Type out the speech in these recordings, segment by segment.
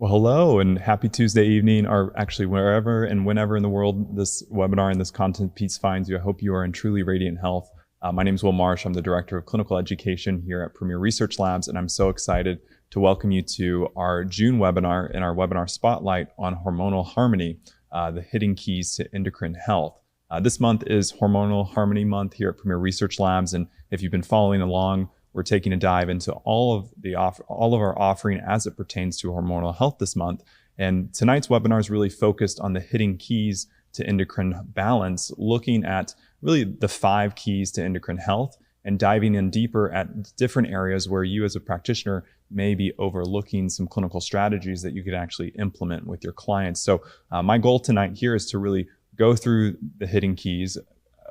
Well, hello and happy Tuesday evening, or actually wherever and whenever in the world this webinar and this content piece finds you. I hope you are in truly radiant health. My name is Will Marsh. I'm the Director of Clinical Education here at Premier Research Labs, and I'm so excited to welcome you to our June webinar and our webinar spotlight on hormonal harmony, the hidden keys to endocrine health. This month is Hormonal Harmony Month here at Premier Research Labs, and if you've been following along, we're taking a dive into all of our offering as it pertains to hormonal health this month. And tonight's webinar is really focused on the hidden keys to endocrine balance, looking at really the 5 keys to endocrine health and diving in deeper at different areas where you as a practitioner may be overlooking some clinical strategies that you could actually implement with your clients. So my goal tonight here is to really go through the hidden keys,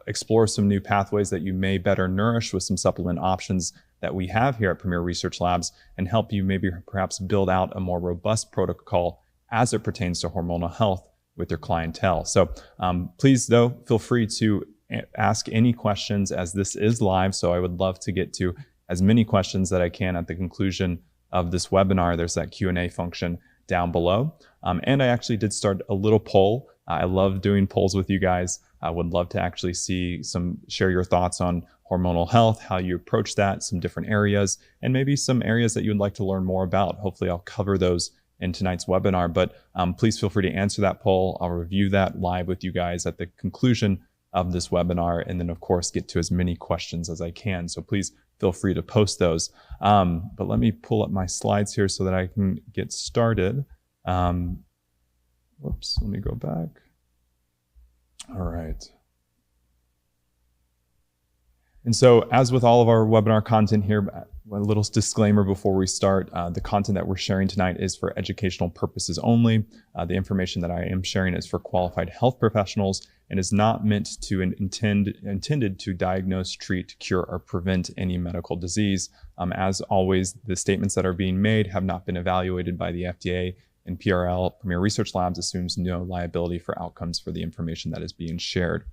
explore some new pathways that you may better nourish with some supplement options that we have here at Premier Research Labs, and help you maybe perhaps build out a more robust protocol as it pertains to hormonal health with your clientele. So please, though, feel free to ask any questions as this is live. So I would love to get to as many questions that I can at the conclusion of this webinar. There's that Q&A function down below. And I actually did start a little poll. I love doing polls with you guys. I would love to actually share your thoughts on hormonal health, how you approach that, some different areas, and maybe some areas that you would like to learn more about. Hopefully I'll cover those in tonight's webinar, but please feel free to answer that poll. I'll review that live with you guys at the conclusion of this webinar, and then of course get to as many questions as I can. So please feel free to post those. But let me pull up my slides here so that I can get started. Whoops, let me go back. All right. And so as with all of our webinar content here, a little disclaimer before we start, the content that we're sharing tonight is for educational purposes only. The information that I am sharing is for qualified health professionals and is not meant to intended to diagnose, treat, cure, or prevent any medical disease. As always, the statements that are being made have not been evaluated by the FDA, and PRL, Premier Research Labs, assumes no liability for outcomes for the information that is being shared.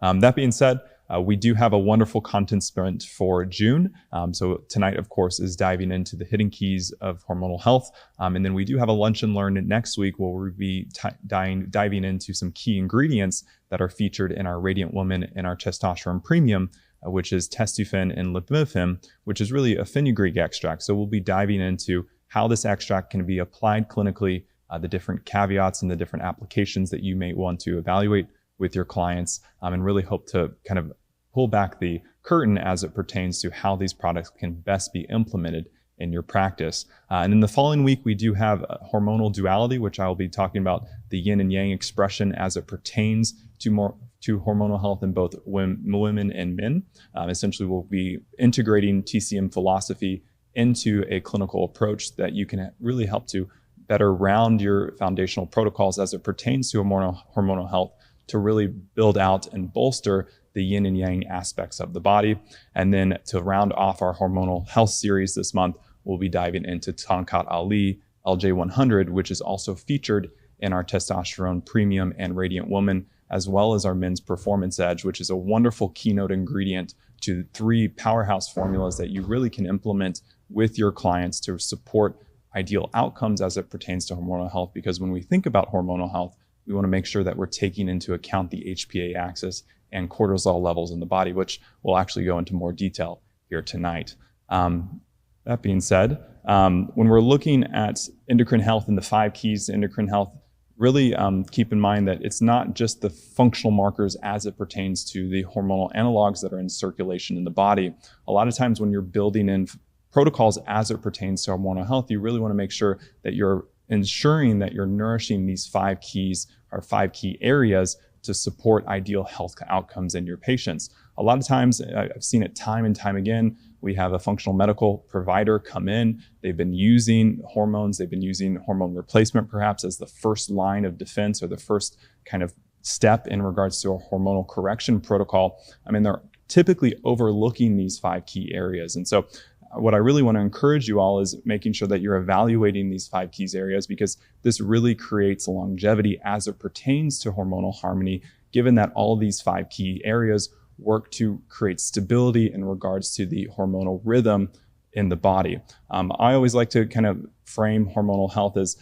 That being said, we do have a wonderful content sprint for June. So tonight, of course, is diving into the hidden keys of hormonal health. And then we do have a lunch and learn next week where we'll be diving into some key ingredients that are featured in our Radiant Woman and our Testosterone Premium, which is testofen and lepimyfin, which is really a fenugreek extract. So we'll be diving into how this extract can be applied clinically, the different caveats and the different applications that you may want to evaluate with your clients, and really hope to kind of pull back the curtain as it pertains to how these products can best be implemented in your practice. And in the following week, we do have hormonal duality, which I will be talking about the yin and yang expression as it pertains to hormonal health in both women and men. Essentially, we'll be integrating TCM philosophy into a clinical approach that you can really help to better round your foundational protocols as it pertains to hormonal health, to really build out and bolster the yin and yang aspects of the body. And then to round off our hormonal health series this month, we'll be diving into Tonkat Ali LJ100, which is also featured in our Testosterone Premium and Radiant Woman, as well as our Men's Performance Edge, which is a wonderful keynote ingredient to 3 powerhouse formulas that you really can implement with your clients to support ideal outcomes as it pertains to hormonal health. Because when we think about hormonal health, we want to make sure that we're taking into account the HPA axis and cortisol levels in the body, which we'll actually go into more detail here tonight. That being said, when we're looking at endocrine health and the 5 keys to endocrine health, really keep in mind that it's not just the functional markers as it pertains to the hormonal analogs that are in circulation in the body. A lot of times when you're building in protocols as it pertains to hormonal health, you really want to make sure that you're ensuring that you're nourishing these 5 keys or 5 key areas to support ideal health outcomes in your patients. A lot of times, I've seen it time and time again, we have a functional medical provider come in, they've been using hormones, they've been using hormone replacement perhaps as the first line of defense or the first kind of step in regards to a hormonal correction protocol. I mean, they're typically overlooking these 5 key areas. And so what I really want to encourage you all is making sure that you're evaluating these 5 keys areas, because this really creates longevity as it pertains to hormonal harmony, given that all these 5 key areas work to create stability in regards to the hormonal rhythm in the body. I always like to kind of frame hormonal health as,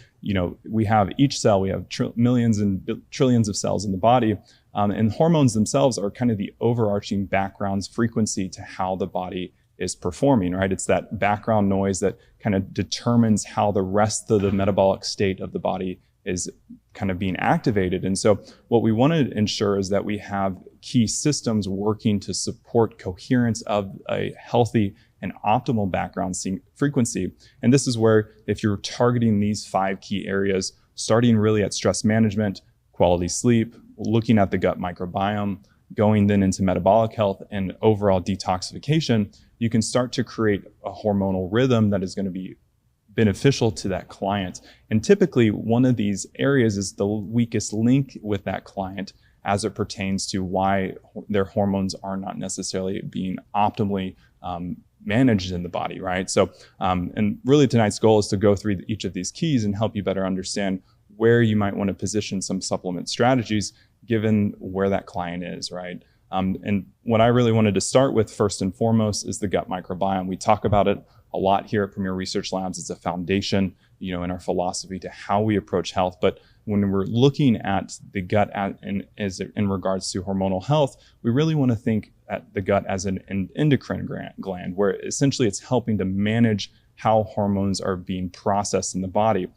we have each cell, we have millions and trillions of cells in the body, and hormones themselves are kind of the overarching background's frequency to how the body is performing, right? It's that background noise that kind of determines how the rest of the metabolic state of the body is kind of being activated. And so what we want to ensure is that we have key systems working to support coherence of a healthy and optimal background frequency. And this is where, if you're targeting these 5 key areas, starting really at stress management, quality sleep, looking at the gut microbiome, going then into metabolic health and overall detoxification, you can start to create a hormonal rhythm that is going to be beneficial to that client. And typically, one of these areas is the weakest link with that client as it pertains to why their hormones are not necessarily being optimally managed in the body, right? So, and really tonight's goal is to go through each of these keys and help you better understand where you might want to position some supplement strategies given where that client is, right? And what I really wanted to start with first and foremost is the gut microbiome. We talk about it a lot here at Premier Research Labs. It's a foundation, in our philosophy to how we approach health. But when we're looking at the gut in regards to hormonal health, we really want to think at the gut as an endocrine gland, where essentially it's helping to manage how hormones are being processed in the body.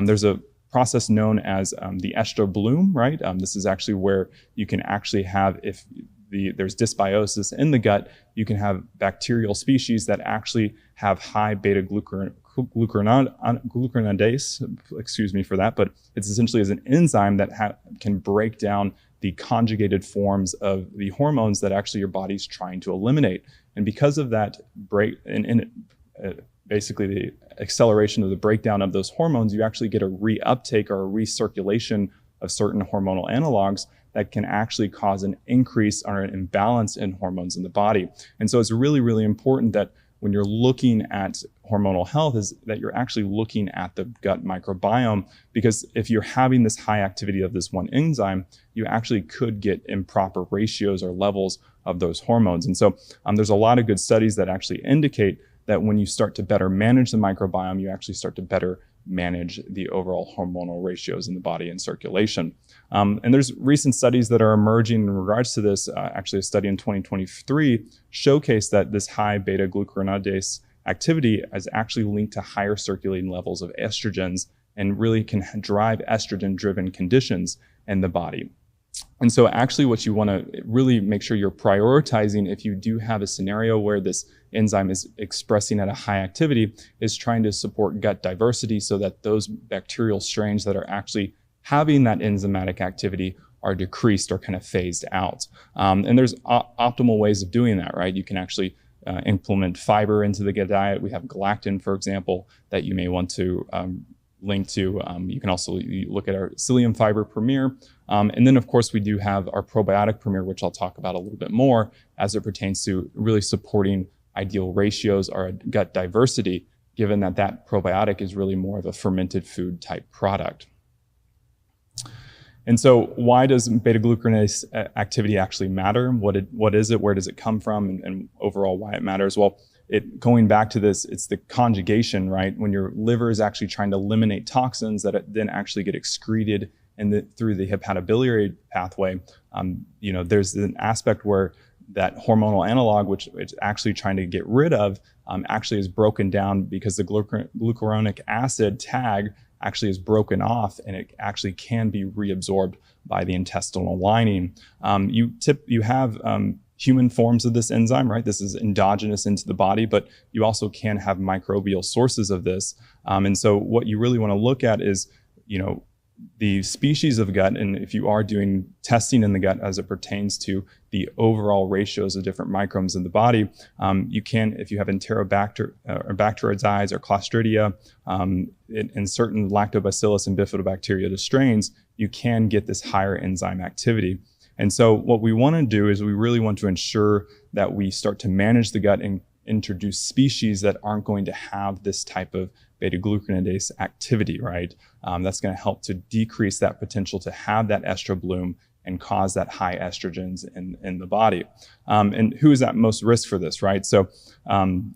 There's a process known as the estradiol bloom, right? This is actually where you can actually have, if there's dysbiosis in the gut, you can have bacterial species that actually have high beta glucuronidase, excuse me for that, but it's essentially as an enzyme that can break down the conjugated forms of the hormones that actually your body's trying to eliminate. And because of that basically the acceleration of the breakdown of those hormones, you actually get a reuptake or a recirculation of certain hormonal analogs that can actually cause an increase or an imbalance in hormones in the body. And so it's really, really important that when you're looking at hormonal health is that you're actually looking at the gut microbiome, because if you're having this high activity of this one enzyme, you actually could get improper ratios or levels of those hormones. And so there's a lot of good studies that actually indicate that when you start to better manage the microbiome, you actually start to better manage the overall hormonal ratios in the body and circulation. And there's recent studies that are emerging in regards to this. Actually, a study in 2023 showcased that this high beta glucuronidase activity is actually linked to higher circulating levels of estrogens and really can drive estrogen-driven conditions in the body. And so actually what you want to really make sure you're prioritizing if you do have a scenario where this enzyme is expressing at a high activity is trying to support gut diversity so that those bacterial strains that are actually having that enzymatic activity are decreased or kind of phased out. And there's optimal ways of doing that, right? You can actually implement fiber into the gut diet. We have galactin, for example, that you may want to link to. You can also look at our psyllium fiber Premier. And then, of course, we do have our probiotic Premier, which I'll talk about a little bit more as it pertains to really supporting ideal ratios or gut diversity, given that that probiotic is really more of a fermented food type product. And so why does beta-glucuronidase activity actually matter? What is it? Where does it come from? And overall, why it matters? Well, going back to this, it's the conjugation, right? When your liver is actually trying to eliminate toxins that then actually get excreted through the hepatobiliary pathway, there's an aspect where that hormonal analog, which it's actually trying to get rid of, actually is broken down because the glucuronic acid tag actually is broken off, and it actually can be reabsorbed by the intestinal lining. You have human forms of this enzyme, right? This is endogenous into the body, but you also can have microbial sources of this. And so what you really want to look at is, the species of gut, and if you are doing testing in the gut as it pertains to the overall ratios of different microbes in the body, you can, if you have Enterobacter or Bacteroides or Clostridia, in certain Lactobacillus and Bifidobacteria strains, you can get this higher enzyme activity. And so what we want to do is we really want to ensure that we start to manage the gut and introduce species that aren't going to have this type of beta-glucuronidase activity, right? That's going to help to decrease that potential to have that estradiol bloom and cause that high estrogens in the body. And who is at most risk for this, right? So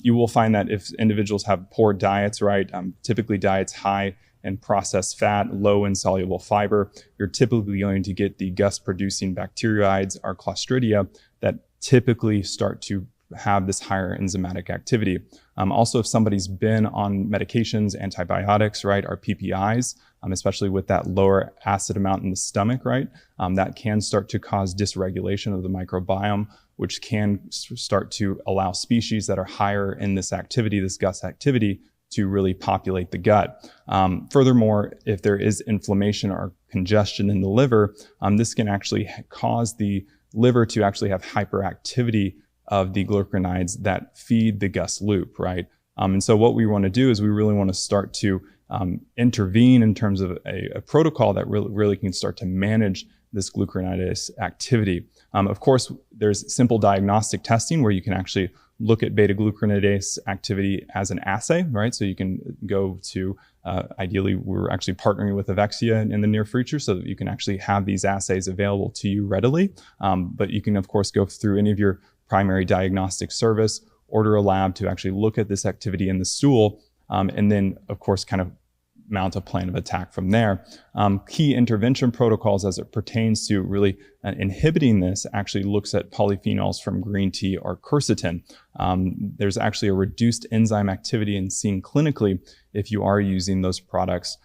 you will find that if individuals have poor diets, right, typically diets high in processed fat, low in soluble fiber, you're typically going to get the GUS-producing bacteroides or Clostridia that typically start to have this higher enzymatic activity. Also, if somebody's been on medications, antibiotics, right, or PPIs, especially with that lower acid amount in the stomach, right, that can start to cause dysregulation of the microbiome, which can start to allow species that are higher in this activity, this GUS activity, to really populate the gut. Furthermore, if there is inflammation or congestion in the liver, this can actually cause the liver to actually have hyperactivity of the glucuronides that feed the GUS loop, right? And so what we want to do is we really want to start to intervene in terms of a protocol that really can start to manage this glucuronidase activity. Of course, there's simple diagnostic testing where you can actually look at beta-glucuronidase activity as an assay, right? So you can go to, ideally, we're actually partnering with Avexia in the near future so that you can actually have these assays available to you readily. But you can, of course, go through any of your primary diagnostic service, order a lab to actually look at this activity in the stool, and then, of course, kind of mount a plan of attack from there. Key intervention protocols as it pertains to really inhibiting this actually looks at polyphenols from green tea or quercetin. There's actually a reduced enzyme activity and seen clinically if you are using those products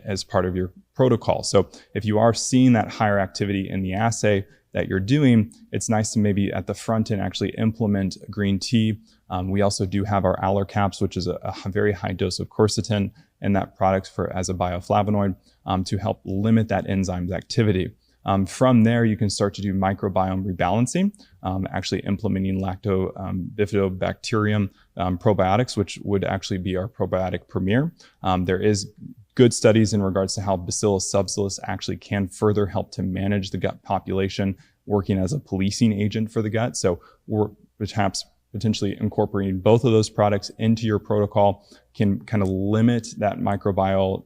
as part of your protocol. So if you are seeing that higher activity in the assay that you're doing, it's nice to maybe at the front end actually implement green tea. We also do have our Aller caps, which is a very high dose of quercetin in that product as a bioflavonoid to help limit that enzyme's activity. From there, you can start to do microbiome rebalancing, actually implementing lactobifidobacterium probiotics, which would actually be our probiotic premier. There is good studies in regards to how Bacillus subtilis actually can further help to manage the gut population, working as a policing agent for the gut. So we're perhaps potentially incorporating both of those products into your protocol can kind of limit that microbial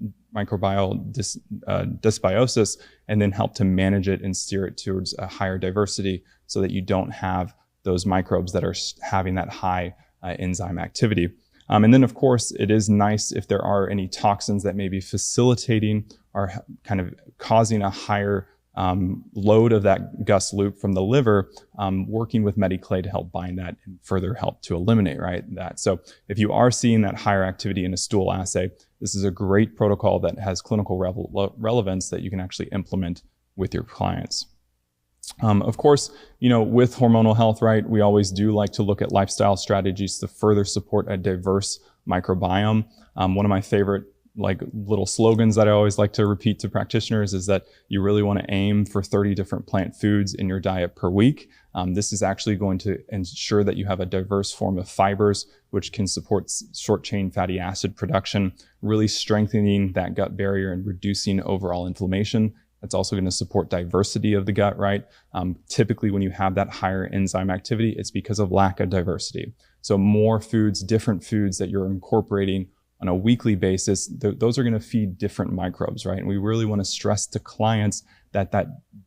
dysbiosis and then help to manage it and steer it towards a higher diversity so that you don't have those microbes that are having that high enzyme activity. And then, of course, it is nice if there are any toxins that may be facilitating or kind of causing a higher load of that GUS loop from the liver, working with Mediclay to help bind that and further help to eliminate that. So if you are seeing that higher activity in a stool assay, this is a great protocol that has clinical relevance that you can actually implement with your clients. Of course, with hormonal health, right, we always do like to look at lifestyle strategies to further support a diverse microbiome. One of my favorite little slogans that I always like to repeat to practitioners is that you really want to aim for 30 different plant foods in your diet per week. This is actually going to ensure that you have a diverse form of fibers, which can support short-chain fatty acid production, really strengthening that gut barrier and reducing overall inflammation. It's also going to support diversity of the gut, right? Typically, when you have that higher enzyme activity, it's because of lack of diversity. So more foods, different foods that you're incorporating on a weekly basis, those are going to feed different microbes, right? And we really want to stress to clients that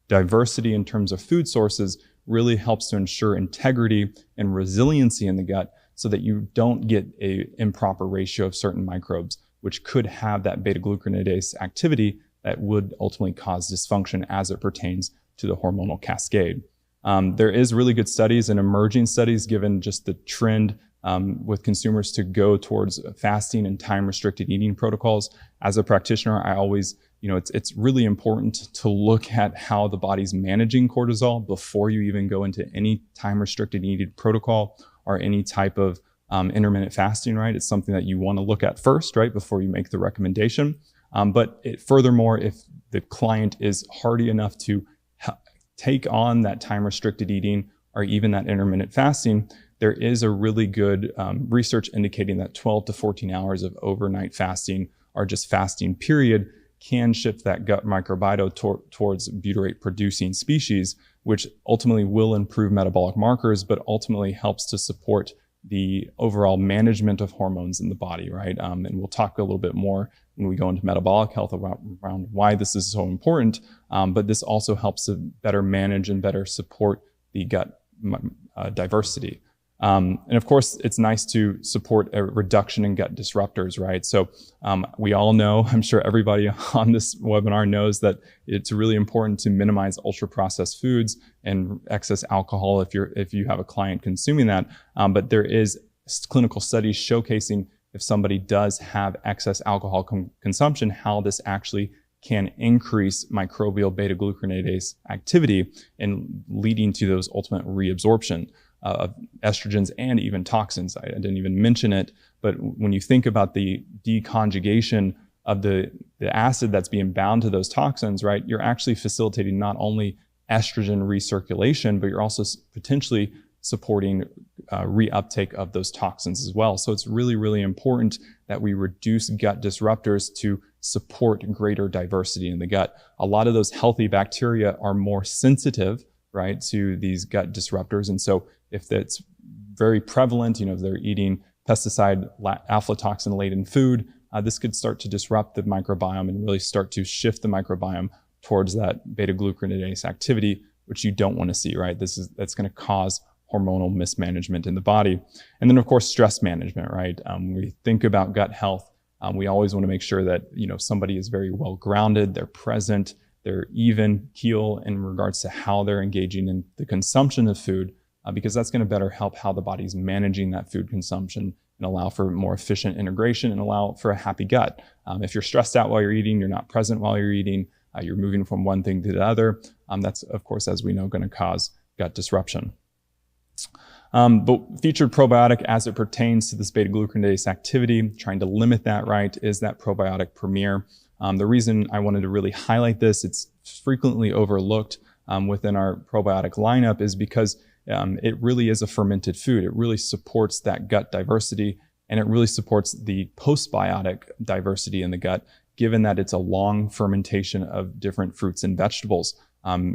diversity in terms of food sources really helps to ensure integrity and resiliency in the gut so that you don't get an improper ratio of certain microbes, which could have that beta-glucuronidase activity that would ultimately cause dysfunction as it pertains to the hormonal cascade. There is really good studies and emerging studies given just the trend with consumers to go towards fasting and time-restricted eating protocols. As a practitioner, I always, it's really important to look at how the body's managing cortisol before you even go into any time-restricted eating protocol or any type of intermittent fasting, right? It's something that you want to look at first, right, before you make the recommendation. But furthermore, if the client is hardy enough to take on that time-restricted eating or even that intermittent fasting, there is a really good research indicating that 12 to 14 hours of overnight fasting or just fasting period can shift that gut microbiome towards butyrate-producing species, which ultimately will improve metabolic markers, but ultimately helps to support the overall management of hormones in the body, right? And we'll talk a little bit more when we go into metabolic health around why this is so important. But this also helps to better manage and better support the gut diversity. And of course, it's nice to support a reduction in gut disruptors, right? So we all know, I'm sure everybody on this webinar knows that it's really important to minimize ultra-processed foods and excess alcohol if you have a client consuming that. But there is clinical studies showcasing if somebody does have excess alcohol consumption, how this actually can increase microbial beta-glucuronidase activity and leading to those ultimate reabsorption of estrogens and even toxins. I didn't even mention it, but when you think about the deconjugation of the acid that's being bound to those toxins, right, you're actually facilitating not only estrogen recirculation, but you're also potentially supporting reuptake of those toxins as well. So it's really, really important that we reduce gut disruptors to support greater diversity in the gut. A lot of those healthy bacteria are more sensitive, right, to these gut disruptors. And so if that's very prevalent, if they're eating pesticide aflatoxin laden food, this could start to disrupt the microbiome and really start to shift the microbiome towards that beta-glucuronidase activity, which you don't want to see, right? That's going to cause hormonal mismanagement in the body. And then of course, stress management, right? When we think about gut health, we always want to make sure that, somebody is very well grounded, they're present, they're even keel in regards to how they're engaging in the consumption of food, because that's going to better help how the body's managing that food consumption and allow for more efficient integration and allow for a happy gut. If you're stressed out while you're eating, you're not present while you're eating, you're moving from one thing to the other, that's, of course, as we know, going to cause gut disruption. But featured probiotic as it pertains to this beta-glucuronidase activity, trying to limit that, right, is that probiotic Premier. The reason I wanted to really highlight this, it's frequently overlooked within our probiotic lineup, is because it really is a fermented food. It really supports that gut diversity, and it really supports the postbiotic diversity in the gut, given that it's a long fermentation of different fruits and vegetables.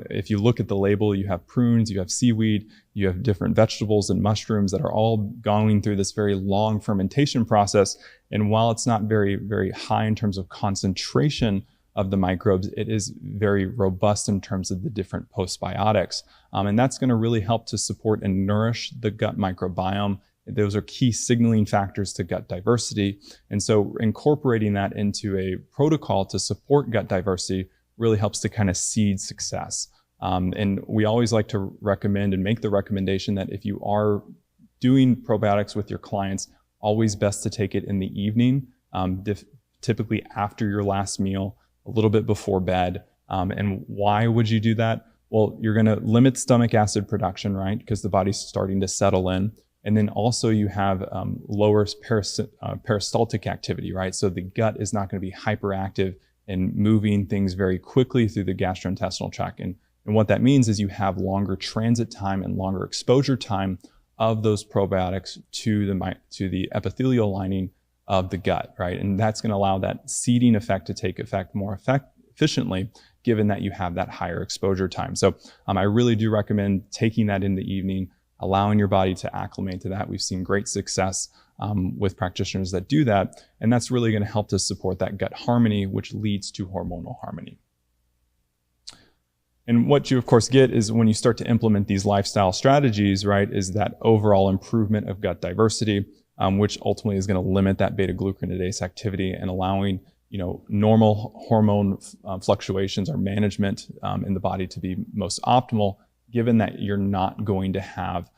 If you look at the label, you have prunes, you have seaweed, you have different vegetables and mushrooms that are all going through this very long fermentation process. And while it's not very, very high in terms of concentration of the microbes, it is very robust in terms of the different postbiotics. And that's going to really help to support and nourish the gut microbiome. Those are key signaling factors to gut diversity. And so incorporating that into a protocol to support gut diversity really helps to kind of seed success. And we always like to recommend and make the recommendation that if you are doing probiotics with your clients, always best to take it in the evening, typically after your last meal, a little bit before bed. And why would you do that? Well, you're going to limit stomach acid production, right? Because the body's starting to settle in. And then also you have lower peristaltic activity, right? So the gut is not going to be hyperactive and moving things very quickly through the gastrointestinal tract. And what that means is you have longer transit time and longer exposure time of those probiotics to the epithelial lining of the gut, right? And that's going to allow that seeding effect to take effect more efficiently, given that you have that higher exposure time. So I really do recommend taking that in the evening, allowing your body to acclimate to that. We've seen great success with practitioners that do that. And that's really going to help to support that gut harmony, which leads to hormonal harmony. And what you, of course, get is when you start to implement these lifestyle strategies, right, is that overall improvement of gut diversity, which ultimately is going to limit that beta-glucuronidase activity and allowing, normal hormone fluctuations or management in the body to be most optimal, given that you're not going to have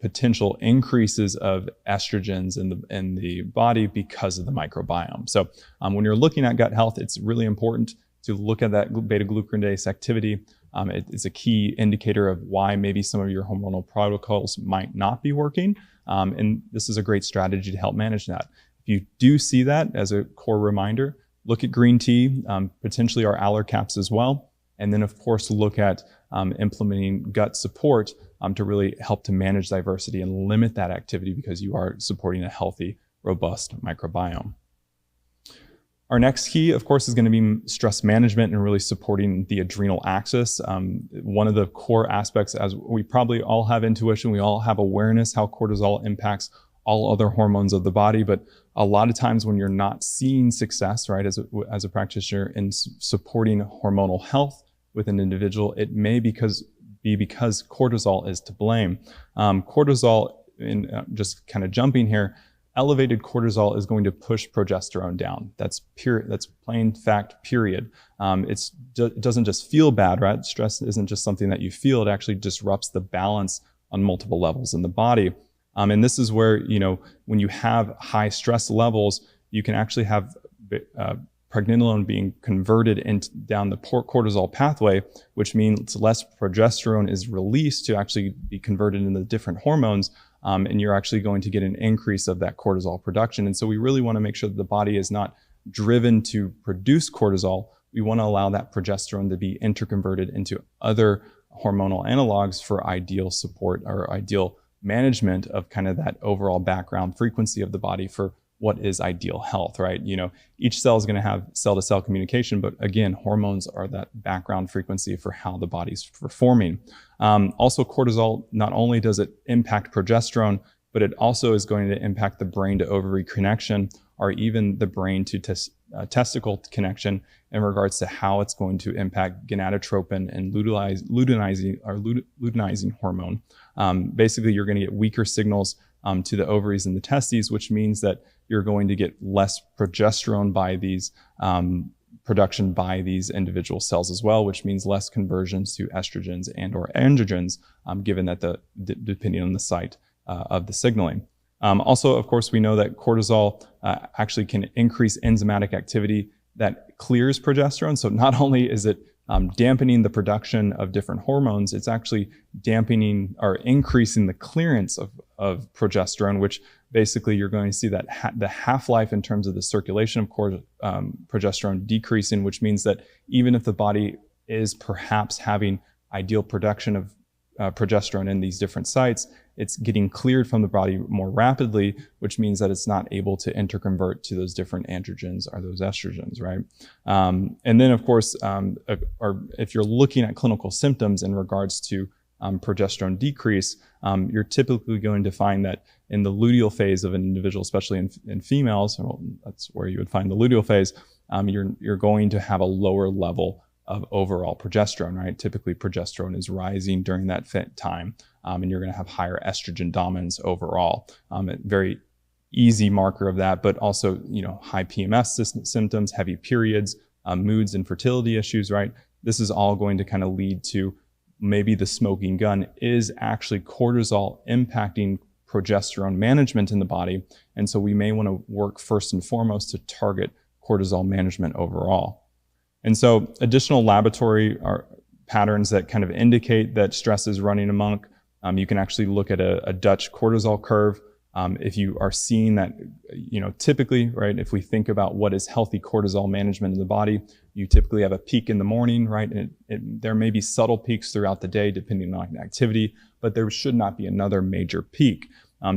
potential increases of estrogens in the body because of the microbiome. So when you're looking at gut health, it's really important to look at that beta-glucuronidase activity. It's a key indicator of why maybe some of your hormonal protocols might not be working. And this is a great strategy to help manage that. If you do see that as a core reminder, look at green tea, potentially our Aller caps as well. And then of course, look at implementing gut support to really help to manage diversity and limit that activity because you are supporting a healthy, robust microbiome. Our next key, of course, is going to be stress management and really supporting the adrenal axis. One of the core aspects, as we probably all have intuition, we all have awareness how cortisol impacts all other hormones of the body. But a lot of times when you're not seeing success, right, as a practitioner in supporting hormonal health with an individual, it may be because cortisol is to blame. Cortisol, just kind of jumping here, elevated cortisol is going to push progesterone down. That's plain fact, period. It doesn't just feel bad, right? Stress isn't just something that you feel. It actually disrupts the balance on multiple levels in the body. And this is where, when you have high stress levels, you can actually have pregnenolone being converted down the cortisol pathway, which means less progesterone is released to actually be converted into different hormones. And you're actually going to get an increase of that cortisol production. And so we really want to make sure that the body is not driven to produce cortisol. We want to allow that progesterone to be interconverted into other hormonal analogs for ideal support or ideal management of kind of that overall background frequency of the body for what is ideal health, right? Each cell is going to have cell-to-cell communication, but again, hormones are that background frequency for how the body's performing. Also, cortisol, not only does it impact progesterone, but it also is going to impact the brain to ovary connection, or even the brain to testicle connection in regards to how it's going to impact gonadotropin and luteinizing hormone. Basically, you're going to get weaker signals to the ovaries and the testes, which means that you're going to get less progesterone by these production by these individual cells as well, which means less conversions to estrogens and or androgens, given that depending on the site of the signaling. Also, of course, we know that cortisol actually can increase enzymatic activity that clears progesterone. So not only is it dampening the production of different hormones, it's actually dampening or increasing the clearance of progesterone, which basically you're going to see that the half-life in terms of the circulation of progesterone decreasing, which means that even if the body is perhaps having ideal production of progesterone in these different sites, it's getting cleared from the body more rapidly, which means that it's not able to interconvert to those different androgens or those estrogens, right? And then, of course, or if you're looking at clinical symptoms in regards to progesterone decrease, you're typically going to find that in the luteal phase of an individual, especially in females, well, that's where you would find the luteal phase, you're going to have a lower level of overall progesterone, right? Typically, progesterone is rising during that time, and you're going to have higher estrogen dominance overall. A very easy marker of that, but also, high PMS symptoms, heavy periods, moods, and fertility issues, right? This is all going to kind of lead to maybe the smoking gun is actually cortisol impacting progesterone management in the body. And so we may want to work first and foremost to target cortisol management overall. And so additional laboratory patterns that kind of indicate that stress is running amok, you can actually look at a Dutch cortisol curve. If you are seeing that, typically, right, if we think about what is healthy cortisol management in the body, you typically have a peak in the morning, right? And there may be subtle peaks throughout the day depending on activity, but there should not be another major peak.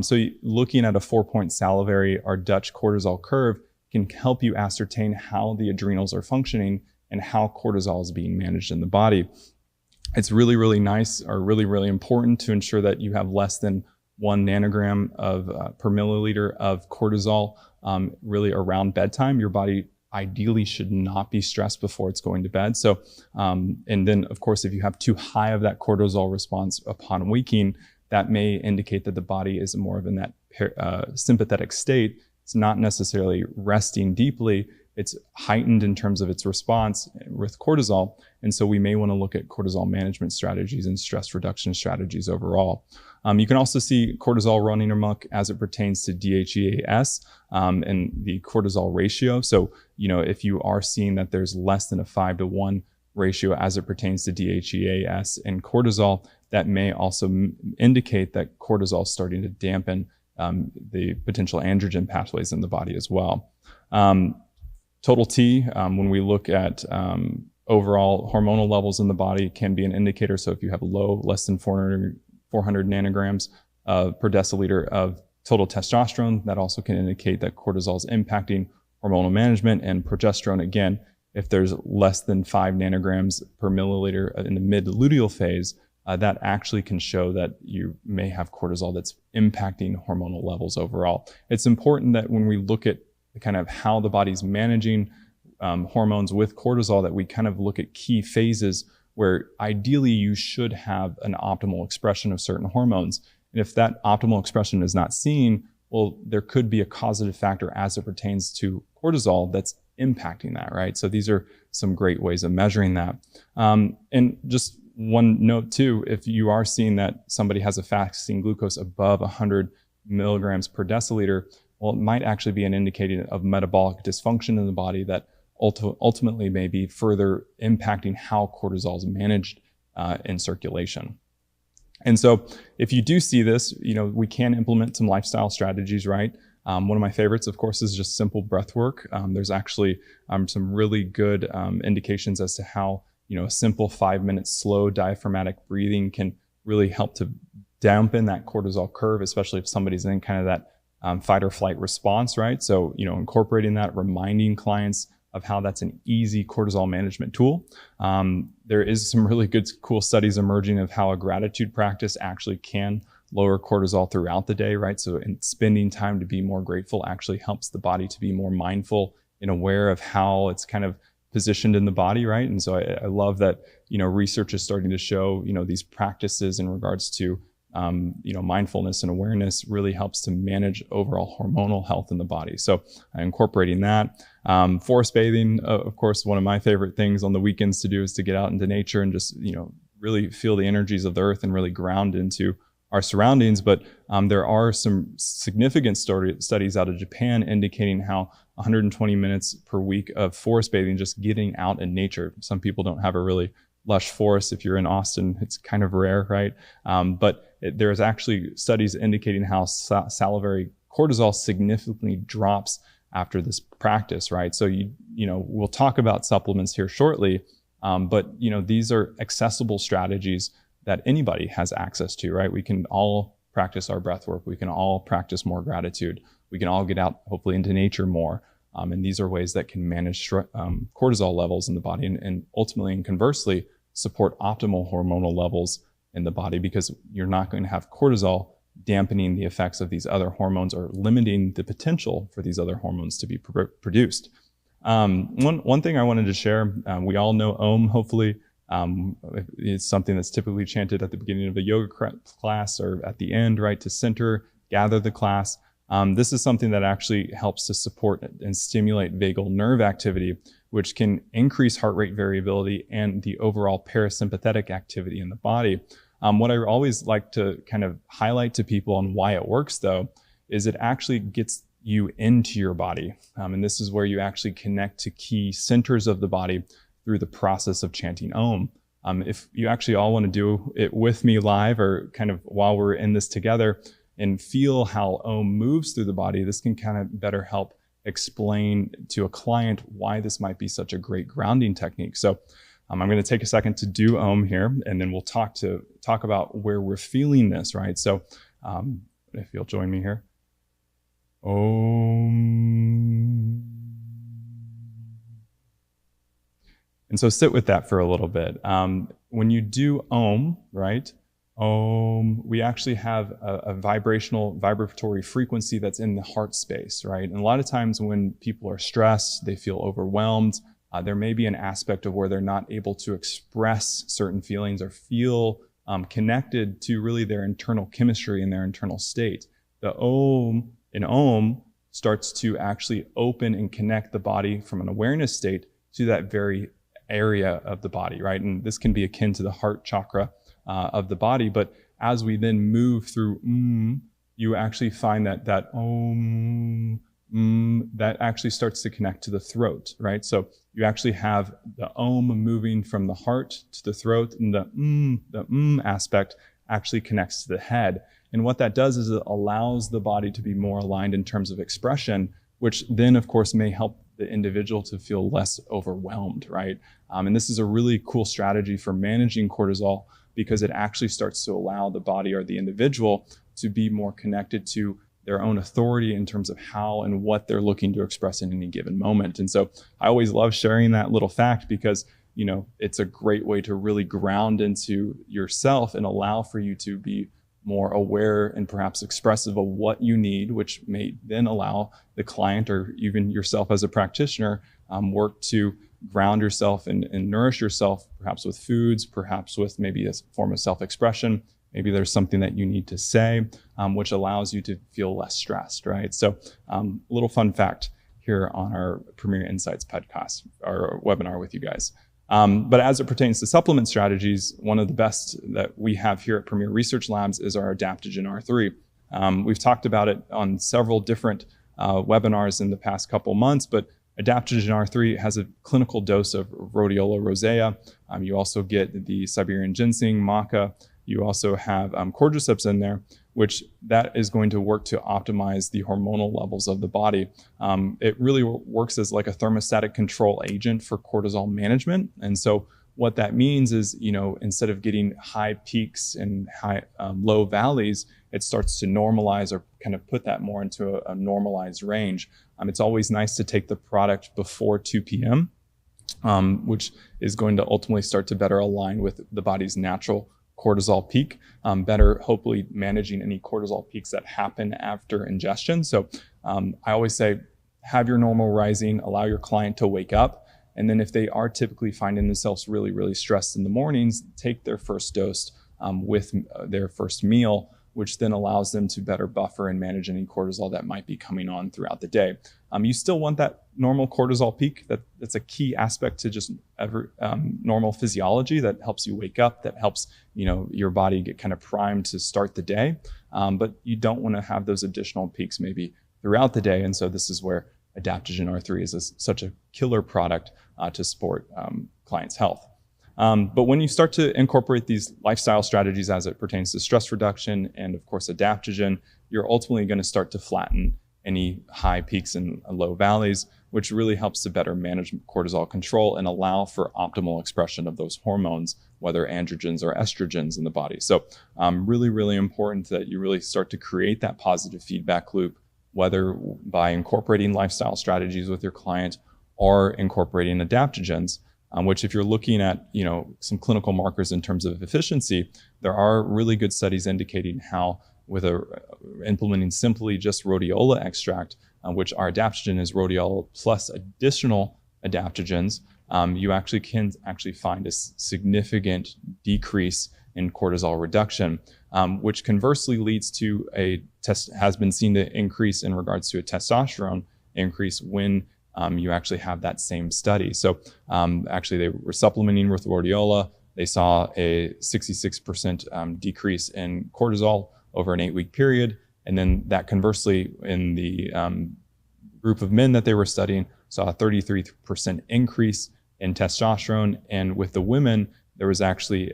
So looking at a 4-point salivary or Dutch cortisol curve can help you ascertain how the adrenals are functioning and how cortisol is being managed in the body. It's really, really nice or really, really important to ensure that you have less than 1 nanogram per milliliter of cortisol really around bedtime. Your body ideally should not be stressed before it's going to bed. So, and then of course, if you have too high of that cortisol response upon waking, that may indicate that the body is more of in that sympathetic state. It's not necessarily resting deeply. It's heightened in terms of its response with cortisol. And so we may want to look at cortisol management strategies and stress reduction strategies overall. You can also see cortisol running amok as it pertains to DHEAS and the cortisol ratio. So, if you are seeing that there's less than a 5-to-1 ratio as it pertains to DHEAS and cortisol, that may also indicate that cortisol is starting to dampen the potential androgen pathways in the body as well. Total T, when we look at overall hormonal levels in the body, can be an indicator. So if you have low, less than 400 nanograms per deciliter of total testosterone, that also can indicate that cortisol is impacting hormonal management. And progesterone, again, if there's less than 5 nanograms per milliliter in the mid-luteal phase, that actually can show that you may have cortisol that's impacting hormonal levels overall. It's important that when we look at kind of how the body's managing hormones with cortisol, that we kind of look at key phases where ideally you should have an optimal expression of certain hormones. And if that optimal expression is not seen, well, there could be a causative factor as it pertains to cortisol that's impacting that, right? So these are some great ways of measuring that. And just one note too, if you are seeing that somebody has a fasting glucose above 100 milligrams per deciliter, well, it might actually be an indicator of metabolic dysfunction in the body that ultimately may be further impacting how cortisol is managed in circulation. And so if you do see this, we can implement some lifestyle strategies, right? One of my favorites, of course, is just simple breath work. There's actually some really good indications as to how a simple 5-minute slow diaphragmatic breathing can really help to dampen that cortisol curve, especially if somebody's in kind of that fight or flight response, right? So, incorporating that, reminding clients of how that's an easy cortisol management tool. There is some really good, cool studies emerging of how a gratitude practice actually can lower cortisol throughout the day, right? So spending time to be more grateful actually helps the body to be more mindful and aware of how it's kind of positioned in the body, right? And so I love that, research is starting to show, these practices in regards to, mindfulness and awareness really helps to manage overall hormonal health in the body. So incorporating that. Forest bathing, of course, one of my favorite things on the weekends to do is to get out into nature and just, really feel the energies of the earth and really ground into our surroundings. But there are some significant studies out of Japan indicating how 120 minutes per week of forest bathing, just getting out in nature. Some people don't have a really lush forest. If you're in Austin, it's kind of rare, right? But there's actually studies indicating how salivary cortisol significantly drops after this practice, right? So we'll talk about supplements here shortly, but these are accessible strategies that anybody has access to, right? We can all practice our breath work. We can all practice more gratitude. We can all get out, hopefully, into nature more. And these are ways that can manage cortisol levels in the body and ultimately and conversely support optimal hormonal levels in the body, because you're not going to have cortisol dampening the effects of these other hormones or limiting the potential for these other hormones to be produced. One thing I wanted to share, we all know Om, hopefully. It's something that's typically chanted at the beginning of a yoga class or at the end, right, to center, gather the class. This is something that actually helps to support and stimulate vagal nerve activity, which can increase heart rate variability and the overall parasympathetic activity in the body. What I always like to kind of highlight to people on why it works, though, is it actually gets you into your body. And this is where you actually connect to key centers of the body through the process of chanting Om. If you actually all want to do it with me live or kind of while we're in this together and feel how Om moves through the body, this can kind of better help explain to a client why this might be such a great grounding technique. So I'm going to take a second to do Om here, and then we'll talk about where we're feeling this, right? So if you'll join me here. Om. And so sit with that for a little bit. When you do Om, right? Om, we actually have a vibratory frequency that's in the heart space, right? And a lot of times when people are stressed, they feel overwhelmed, there may be an aspect of where they're not able to express certain feelings or feel connected to really their internal chemistry and their internal state. The Om in Om starts to actually open and connect the body from an awareness state to that very area of the body, right? And this can be akin to the heart chakra of the body. But as we then move through you actually find that Om, that actually starts to connect to the throat, right? So you actually have the Om moving from the heart to the throat, and the aspect actually connects to the head. And what that does is it allows the body to be more aligned in terms of expression, which then, of course, may help the individual to feel less overwhelmed, right? And this is a really cool strategy for managing cortisol because it actually starts to allow the body or the individual to be more connected to their own authority in terms of how and what they're looking to express in any given moment. And so I always love sharing that little fact because it's a great way to really ground into yourself and allow for you to be more aware and perhaps expressive of what you need, which may then allow the client or even yourself as a practitioner work to ground yourself and nourish yourself, perhaps with foods, perhaps with maybe a form of self-expression. Maybe there's something that you need to say, which allows you to feel less stressed, right? So a little fun fact here on our Premier Insights podcast, our webinar with you guys. But as it pertains to supplement strategies, one of the best that we have here at Premier Research Labs is our adaptogen R3. We've talked about it on several different webinars in the past couple months, but adaptogen R3 has a clinical dose of rhodiola rosea. You also get the Siberian ginseng, maca. You also have cordyceps in there, which that is going to work to optimize the hormonal levels of the body. It really works as like a thermostatic control agent for cortisol management. And so what that means is, instead of getting high peaks and low valleys, it starts to normalize or kind of put that more into a normalized range. It's always nice to take the product before 2 p.m., which is going to ultimately start to better align with the body's natural cortisol peak, better hopefully managing any cortisol peaks that happen after ingestion. So I always say, have your normal rising, allow your client to wake up. And then if they are typically finding themselves really, really stressed in the mornings, take their first dose with their first meal, which then allows them to better buffer and manage any cortisol that might be coming on throughout the day. You still want that normal cortisol peak. That's a key aspect to just normal physiology that helps you wake up, that helps your body get kind of primed to start the day. But you don't want to have those additional peaks maybe throughout the day. And so this is where adaptogen R3 is such a killer product to support clients' health. But when you start to incorporate these lifestyle strategies as it pertains to stress reduction and, of course, adaptogen, you're ultimately going to start to flatten any high peaks and low valleys, which really helps to better manage cortisol control and allow for optimal expression of those hormones, whether androgens or estrogens in the body. So really, really important that you really start to create that positive feedback loop, whether by incorporating lifestyle strategies with your client or incorporating adaptogens. Which if you're looking at, some clinical markers in terms of efficiency, there are really good studies indicating how with implementing simply just rhodiola extract, which our adaptogen is rhodiola plus additional adaptogens, you can find a significant decrease in cortisol reduction, which conversely leads to has been seen to increase in regards to a testosterone increase when you actually have that same study. So actually they were supplementing with rhodiola. They saw a 66% decrease in cortisol over an 8-week period. And then that conversely in the group of men that they were studying saw a 33% increase in testosterone. And with the women, there was actually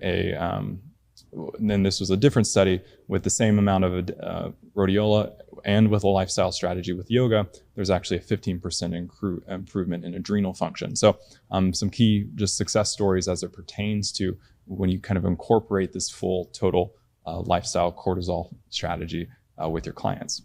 then this was a different study with the same amount of rhodiola and with a lifestyle strategy with yoga, there's actually a 15% improvement in adrenal function. So some key just success stories as it pertains to when you kind of incorporate this full total lifestyle cortisol strategy with your clients.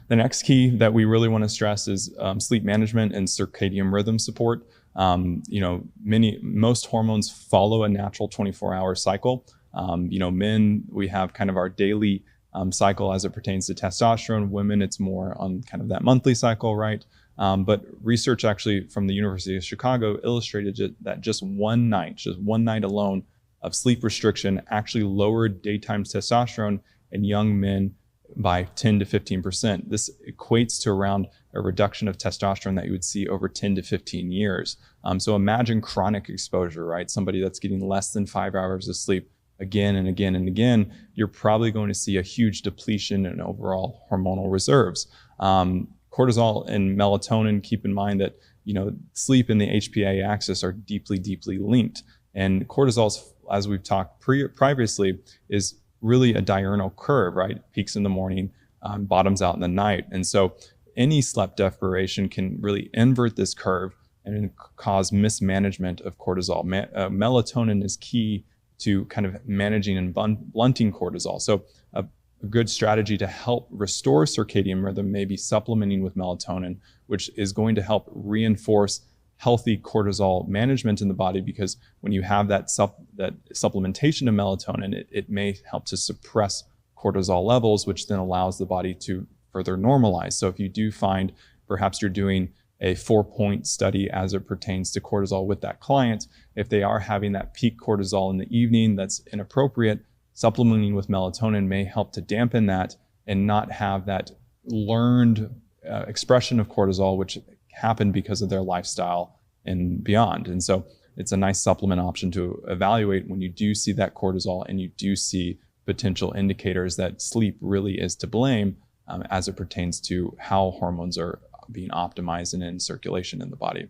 The next key that we really want to stress is sleep management and circadian rhythm support. Most hormones follow a natural 24-hour cycle. Men, we have kind of our daily cycle as it pertains to testosterone. Women, it's more on kind of that monthly cycle, right? But research actually from the University of Chicago illustrated that just one night alone of sleep restriction actually lowered daytime testosterone in young men by 10 to 15%. This equates to around a reduction of testosterone that you would see over 10 to 15 years. So imagine chronic exposure, right? Somebody that's getting less than 5 hours of sleep again and again and again, you're probably going to see a huge depletion in overall hormonal reserves. Cortisol and melatonin, keep in mind that, sleep and the HPA axis are deeply, deeply linked. And cortisol, as we've talked previously, is really a diurnal curve, right? Peaks in the morning, bottoms out in the night. And so any sleep deprivation can really invert this curve and cause mismanagement of cortisol. Melatonin is key to kind of managing and blunting cortisol. So a good strategy to help restore circadian rhythm may be supplementing with melatonin, which is going to help reinforce healthy cortisol management in the body, because when you have that supplementation of melatonin, it may help to suppress cortisol levels, which then allows the body to further normalize. So if you do find perhaps you're doing a 4-point study as it pertains to cortisol with that client, if they are having that peak cortisol in the evening that's inappropriate, supplementing with melatonin may help to dampen that and not have that learned expression of cortisol, which happened because of their lifestyle and beyond. And so it's a nice supplement option to evaluate when you do see that cortisol and you do see potential indicators that sleep really is to blame as it pertains to how hormones are being optimized and in circulation in the body.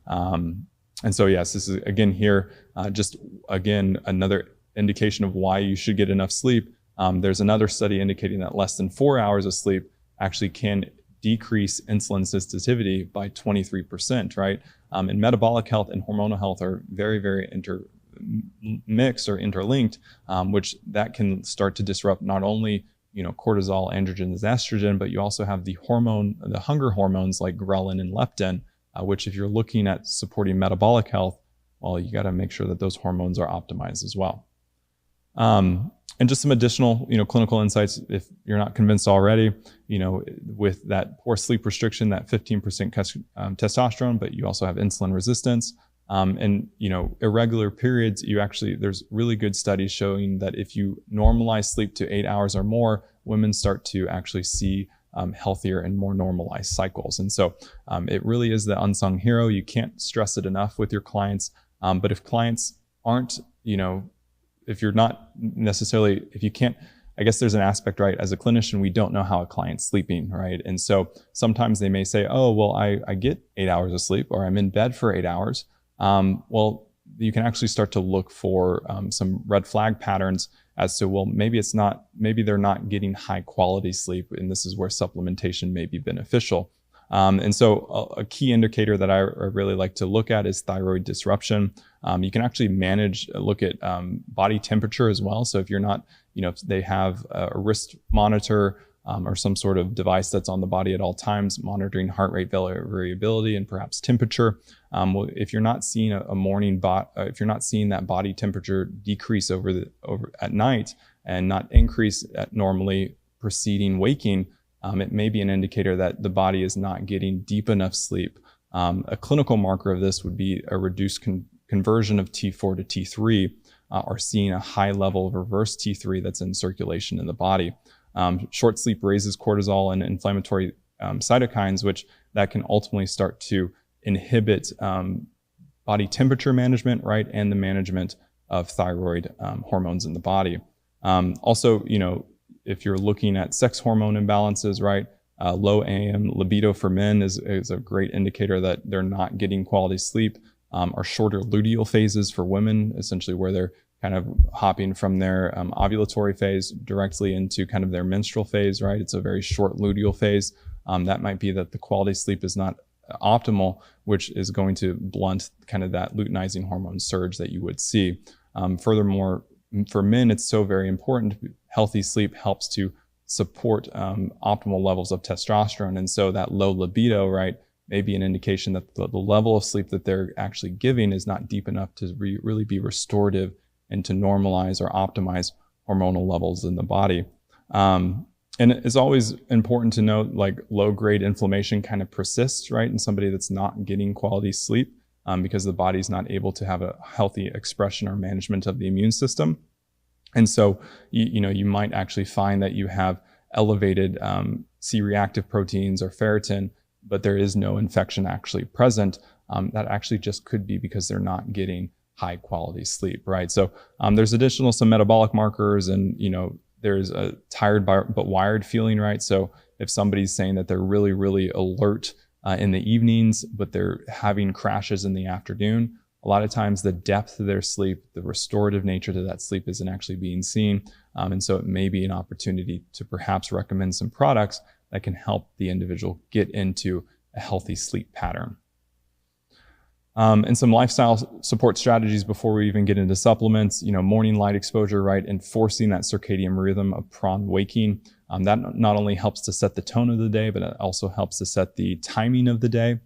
And so, yes, this is again here, just again, another indication of why you should get enough sleep. There's another study indicating that less than 4 hours of sleep actually can decrease insulin sensitivity by 23%, right? And metabolic health and hormonal health are very, very intermixed or interlinked, which that can start to disrupt not only cortisol, androgens, estrogen, but you also have the hunger hormones like ghrelin and leptin, which if you're looking at supporting metabolic health, well, you got to make sure that those hormones are optimized as well. And just some additional, clinical insights, if you're not convinced already, with that poor sleep restriction, that 15% testosterone, but you also have insulin resistance, and irregular periods. There's really good studies showing that if you normalize sleep to 8 hours or more, women start to actually see healthier and more normalized cycles. And so it really is the unsung hero. You can't stress it enough with your clients. But if clients aren't, if you're not necessarily, if you can't, I guess there's an aspect, right? As a clinician, we don't know how a client's sleeping, right? And so sometimes they may say, oh, well, I get 8 hours of sleep, or I'm in bed for 8 hours. Well, you can actually start to look for some red flag patterns as to, well, maybe they're not getting high quality sleep, and this is where supplementation may be beneficial. And so a key indicator that I really like to look at is thyroid disruption. You can actually look at body temperature as well. So if you're not, if they have a wrist monitor or some sort of device that's on the body at all times, monitoring heart rate variability and perhaps temperature. Well, if you're not seeing if you're not seeing that body temperature decrease over at night and not increase at normally preceding waking, it may be an indicator that the body is not getting deep enough sleep. A clinical marker of this would be a reduced conversion of T4 to T3, or seeing a high level of reverse T3 that's in circulation in the body. Short sleep raises cortisol and inflammatory cytokines, which that can ultimately start to inhibit body temperature management, right, and the management of thyroid hormones in the body. Also, if you're looking at sex hormone imbalances, right, low AM libido for men is a great indicator that they're not getting quality sleep. Or shorter luteal phases for women, essentially where they're kind of hopping from their ovulatory phase directly into kind of their menstrual phase, right? It's a very short luteal phase. That might be that the quality sleep is not optimal, which is going to blunt kind of that luteinizing hormone surge that you would see. Furthermore, for men, it's so very important. Healthy sleep helps to support optimal levels of testosterone. And so that low libido, right, may be an indication that the level of sleep that they're actually giving is not deep enough to really be restorative and to normalize or optimize hormonal levels in the body. And it's always important to note, like, low-grade inflammation kind of persists, right, in somebody that's not getting quality sleep because the body's not able to have a healthy expression or management of the immune system. And so, you might actually find that you have elevated C-reactive proteins or ferritin, but there is no infection actually present. That actually just could be because they're not getting high quality sleep, right? So there's some metabolic markers, and there's a tired but wired feeling, right? So if somebody's saying that they're really, really alert in the evenings, but they're having crashes in the afternoon, a lot of times the depth of their sleep, the restorative nature to that sleep isn't actually being seen. And so it may be an opportunity to perhaps recommend some products that can help the individual get into a healthy sleep pattern. And some lifestyle support strategies before we even get into supplements, morning light exposure, right? Enforcing that circadian rhythm of prompt waking. That not only helps to set the tone of the day, but it also helps to set the timing of the day.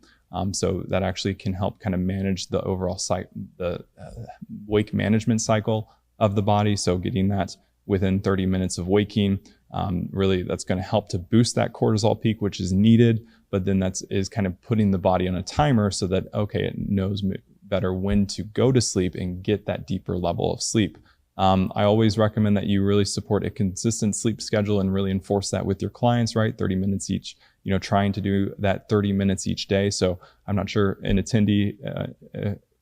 So that actually can help kind of manage the overall wake management cycle of the body. So getting that within 30 minutes of waking, really that's going to help to boost that cortisol peak, which is needed. But then is kind of putting the body on a timer so that, okay, it knows better when to go to sleep and get that deeper level of sleep. I always recommend that you really support a consistent sleep schedule and really enforce that with your clients, right? 30 minutes each, trying to do that 30 minutes each day. So I'm not sure an attendee,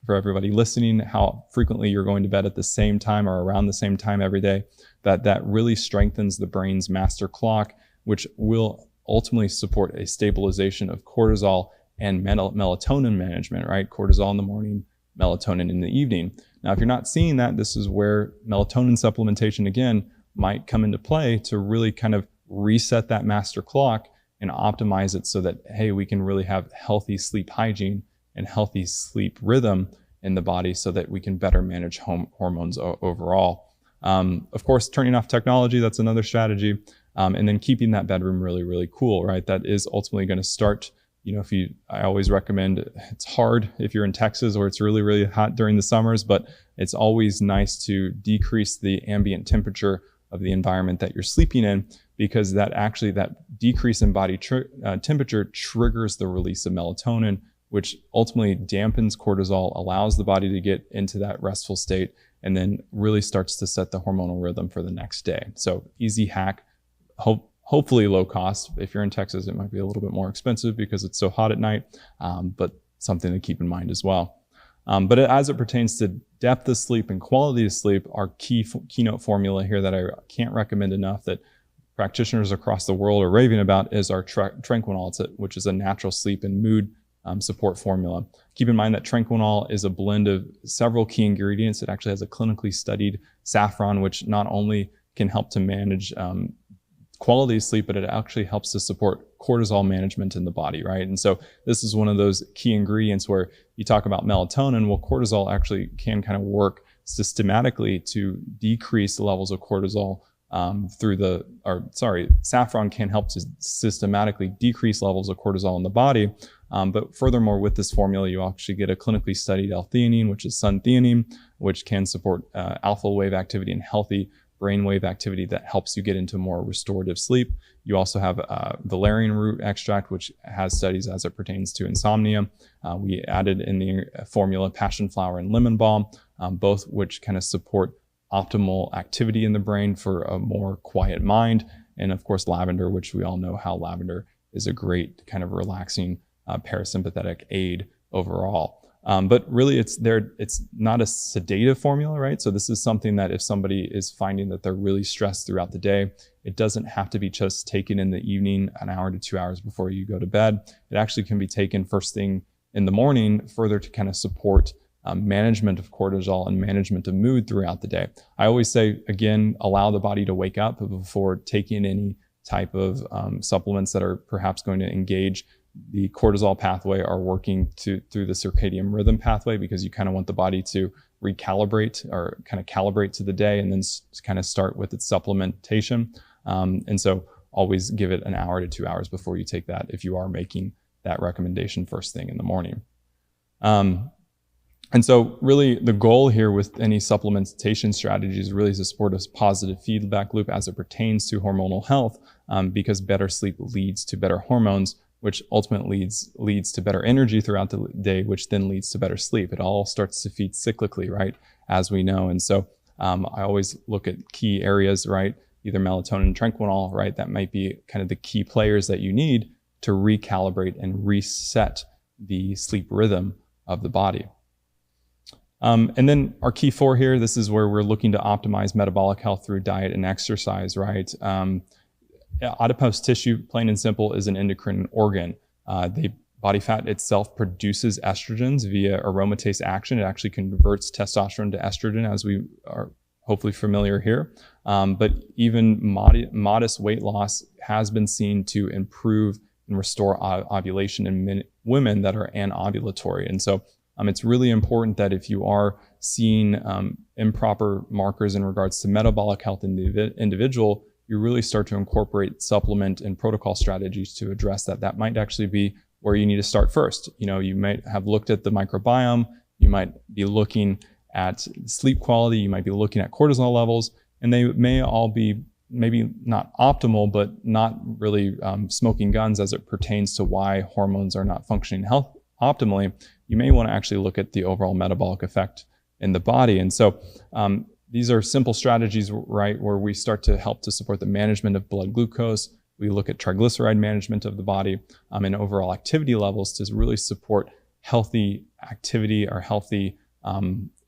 for everybody listening, how frequently you're going to bed at the same time or around the same time every day, that really strengthens the brain's master clock, which will ultimately support a stabilization of cortisol and melatonin management, right? Cortisol in the morning, melatonin in the evening. Now, if you're not seeing that, this is where melatonin supplementation, again, might come into play to really kind of reset that master clock and optimize it so that, hey, we can really have healthy sleep hygiene and healthy sleep rhythm in the body so that we can better manage hormones overall. Of course, turning off technology, that's another strategy. And then keeping that bedroom really, really cool, right? That is ultimately going to start, I always recommend, it's hard if you're in Texas or it's really, really hot during the summers, but it's always nice to decrease the ambient temperature of the environment that you're sleeping in, because that decrease in body temperature triggers the release of melatonin, which ultimately dampens cortisol, allows the body to get into that restful state, and then really starts to set the hormonal rhythm for the next day. So easy hack, hopefully low cost. If you're in Texas, it might be a little bit more expensive because it's so hot at night, but something to keep in mind as well. But as it pertains to depth of sleep and quality of sleep, our keynote formula here that I can't recommend enough, that practitioners across the world are raving about, is our Tranquinol, which is a natural sleep and mood support formula. Keep in mind that Tranquinol is a blend of several key ingredients. It actually has a clinically studied saffron, which not only can help to manage quality of sleep, but it actually helps to support cortisol management in the body, right? And so this is one of those key ingredients where you talk about melatonin. Well, cortisol actually can kind of work systematically to decrease the levels of cortisol saffron can help to systematically decrease levels of cortisol in the body. But furthermore, with this formula, you actually get a clinically studied L-theanine, which is sun-theanine, which can support alpha wave activity and healthy brainwave activity that helps you get into more restorative sleep. You also have valerian root extract, which has studies as it pertains to insomnia. We added in the formula passion flower and lemon balm, both which kind of support optimal activity in the brain for a more quiet mind. And of course, lavender, which we all know how lavender is a great kind of relaxing parasympathetic aid overall. But really it's not a sedative formula, right? So this is something that if somebody is finding that they're really stressed throughout the day, it doesn't have to be just taken in the evening, an hour to 2 hours before you go to bed. It actually can be taken first thing in the morning, further to kind of support management of cortisol and management of mood throughout the day. I always say, again, allow the body to wake up before taking any type of supplements that are perhaps going to engage the cortisol pathway or working through the circadian rhythm pathway, because you kind of want the body to recalibrate or kind of calibrate to the day and then kind of start with its supplementation. And so always give it an hour to 2 hours before you take that if you are making that recommendation first thing in the morning. And so really the goal here with any supplementation strategies really is to support a positive feedback loop as it pertains to hormonal health, because better sleep leads to better hormones, which ultimately leads to better energy throughout the day, which then leads to better sleep. It all starts to feed cyclically, right, as we know. And so I always look at key areas, right, either melatonin and Tranquinol, right, that might be kind of the key players that you need to recalibrate and reset the sleep rhythm of the body. And then our key 4 here, this is where we're looking to optimize metabolic health through diet and exercise, right? Adipose tissue, plain and simple, is an endocrine organ. The body fat itself produces estrogens via aromatase action. It actually converts testosterone to estrogen, as we are hopefully familiar here. But even modest weight loss has been seen to improve and restore ovulation in women that are anovulatory. And so it's really important that if you are seeing improper markers in regards to metabolic health in the individual, you really start to incorporate supplement and protocol strategies to address that. That might actually be where you need to start first. You might have looked at the microbiome, you might be looking at sleep quality, you might be looking at cortisol levels, and they may all be maybe not optimal, but not really smoking guns as it pertains to why hormones are not functioning optimally. You may want to actually look at the overall metabolic effect in the body. And so these are simple strategies, right, where we start to help to support the management of blood glucose. We look at triglyceride management of the body and overall activity levels to really support healthy activity or healthy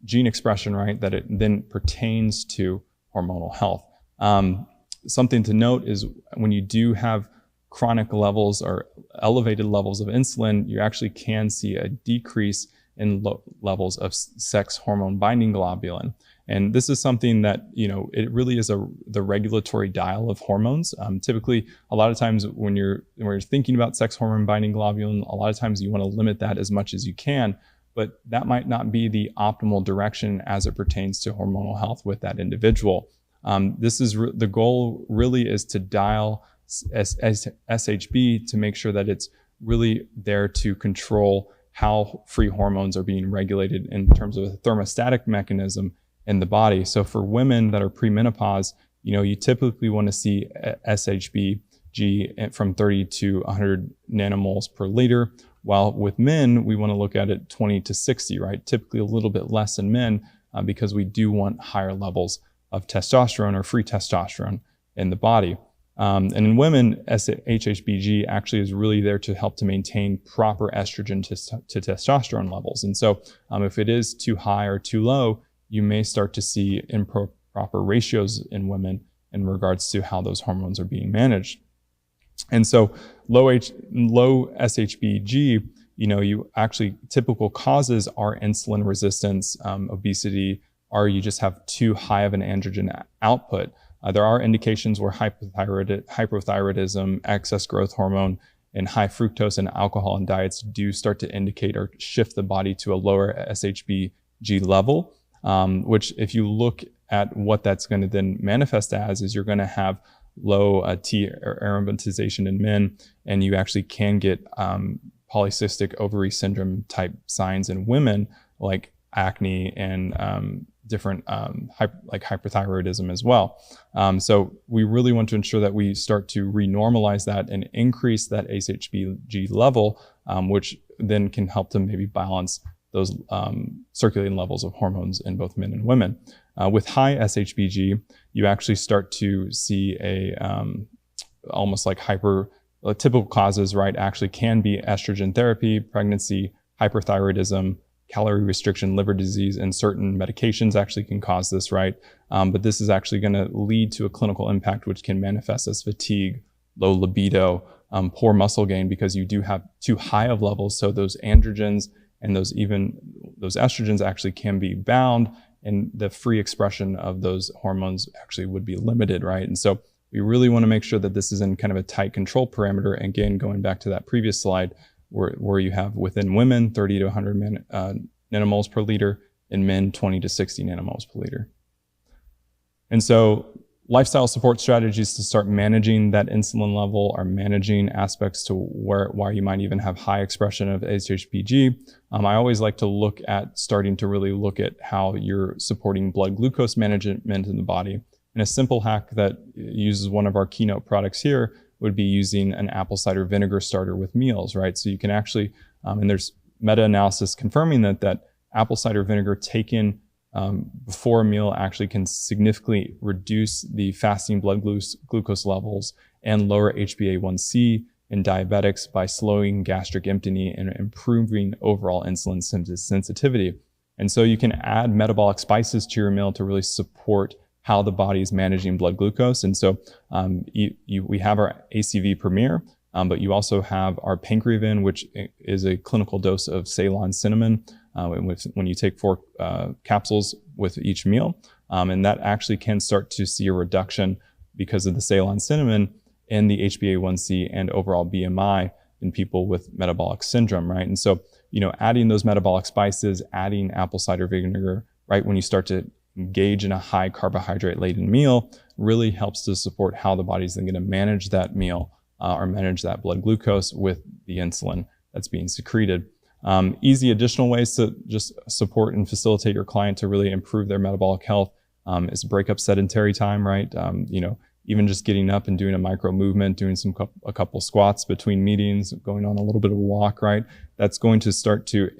gene expression, right, that it then pertains to hormonal health. Something to note is when you do have chronic levels or elevated levels of insulin, you actually can see a decrease in levels of sex hormone binding globulin. And this is something that, it really is the regulatory dial of hormones. Typically, a lot of times when you're thinking about sex hormone binding globulin, a lot of times you want to limit that as much as you can, but that might not be the optimal direction as it pertains to hormonal health with that individual. The goal really is to dial SHB to make sure that it's really there to control how free hormones are being regulated in terms of a thermostatic mechanism in the body. So for women that are premenopause, you typically want to see SHBG from 30 to 100 nanomoles per liter, while with men, we want to look at it 20 to 60, right? Typically a little bit less in men because we do want higher levels of testosterone or free testosterone in the body. And in women, HHBG actually is really there to help to maintain proper estrogen to testosterone levels. And so if it is too high or too low, you may start to see improper ratios in women in regards to how those hormones are being managed. And so low SHBG, you actually, typical causes are insulin resistance, obesity, or you just have too high of an androgen output. There are indications where hypothyroidism, excess growth hormone, and high fructose and alcohol in diets do start to indicate or shift the body to a lower SHBG level, which if you look at what that's going to then manifest as is you're going to have low T aromatization in men, and you actually can get polycystic ovary syndrome type signs in women like acne and different like hyperthyroidism as well. So we really want to ensure that we start to renormalize that and increase that SHBG level, which then can help to maybe balance those circulating levels of hormones in both men and women. With high SHBG, you actually start to see almost like typical causes, right, actually can be estrogen therapy, pregnancy, hyperthyroidism, calorie restriction, liver disease, and certain medications actually can cause this, right? But this is actually going to lead to a clinical impact, which can manifest as fatigue, low libido, poor muscle gain, because you do have too high of levels. So those androgens and those estrogens actually can be bound, and the free expression of those hormones actually would be limited, right? And so we really want to make sure that this is in kind of a tight control parameter. Again, going back to that previous slide, where you have within women 30 to 100 nanomoles per liter, in men 20 to 60 nanomoles per liter. And so lifestyle support strategies to start managing that insulin level are managing aspects to why you might even have high expression of HHBG. I always like to look at starting to really look at how you're supporting blood glucose management in the body. And a simple hack that uses one of our keynote products here would be using an apple cider vinegar starter with meals, right? So you can actually, and there's meta-analysis confirming that apple cider vinegar taken before a meal actually can significantly reduce the fasting blood glucose levels and lower HbA1c in diabetics by slowing gastric emptying and improving overall insulin sensitivity. And so you can add metabolic spices to your meal to really support how the body is managing blood glucose. And so we have our ACV Premier, but you also have our Pancreavin, which is a clinical dose of Ceylon cinnamon when you take 4 capsules with each meal. And that actually can start to see a reduction because of the Ceylon cinnamon in the HbA1c and overall BMI in people with metabolic syndrome, right? And so, adding those metabolic spices, adding apple cider vinegar, right, when you start to engage in a high carbohydrate laden meal really helps to support how the body's then going to manage that meal or manage that blood glucose with the insulin that's being secreted. Easy additional ways to just support and facilitate your client to really improve their metabolic health is break up sedentary time, right? Even just getting up and doing a micro movement, doing a couple squats between meetings, going on a little bit of a walk, right? That's going to start to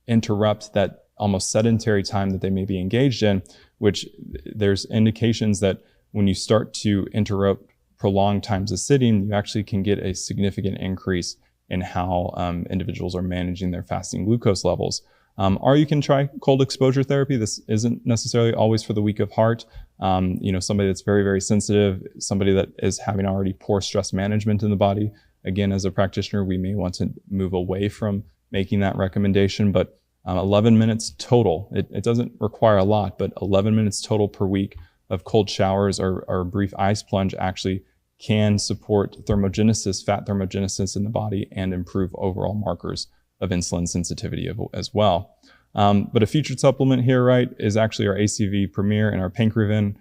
interrupt that almost sedentary time that they may be engaged in, which there's indications that when you start to interrupt prolonged times of sitting, you actually can get a significant increase in how individuals are managing their fasting glucose levels. Or you can try cold exposure therapy. This isn't necessarily always for the weak of heart. Somebody that's very, very sensitive, somebody that is having already poor stress management in the body. Again, as a practitioner, we may want to move away from making that recommendation, but 11 minutes total. It doesn't require a lot, but 11 minutes total per week of cold showers or a brief ice plunge actually can support thermogenesis, fat thermogenesis in the body, and improve overall markers of insulin sensitivity as well. But a featured supplement here, right, is actually our ACV Premier and our Pancreavin.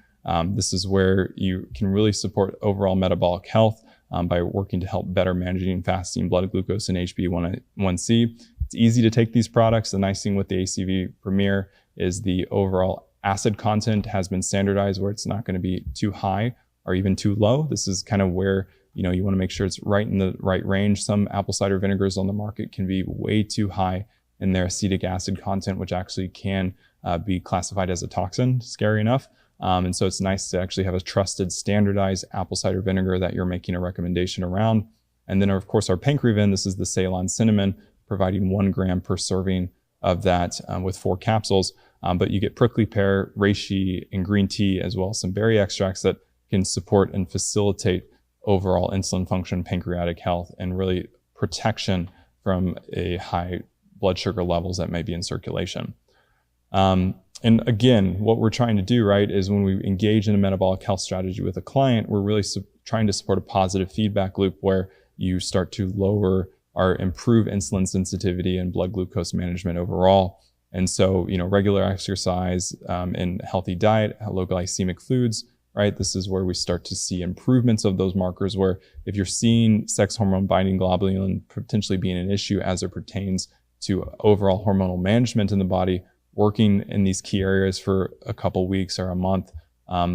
This is where you can really support overall metabolic health by working to help better managing fasting blood glucose and HbA1c. It's easy to take these products. The nice thing with the ACV Premier is the overall acid content has been standardized where it's not going to be too high or even too low. This is kind of where you want to make sure it's right in the right range. Some apple cider vinegars on the market can be way too high in their acetic acid content, which actually can be classified as a toxin, scary enough. And so it's nice to actually have a trusted, standardized apple cider vinegar that you're making a recommendation around. And then, of course, our Pancreavin, this is the Ceylon cinnamon, providing 1 gram per serving of that with 4 capsules. But you get prickly pear, reishi, and green tea, as well as some berry extracts that can support and facilitate overall insulin function, pancreatic health, and really protection from a high blood sugar levels that may be in circulation. And again, what we're trying to do, right, is when we engage in a metabolic health strategy with a client, we're really trying to support a positive feedback loop where you start to lower or improve insulin sensitivity and blood glucose management overall. And so, regular exercise and healthy diet, low glycemic foods, right? This is where we start to see improvements of those markers where if you're seeing sex hormone binding globulin potentially being an issue as it pertains to overall hormonal management in the body, working in these key areas for a couple weeks or a month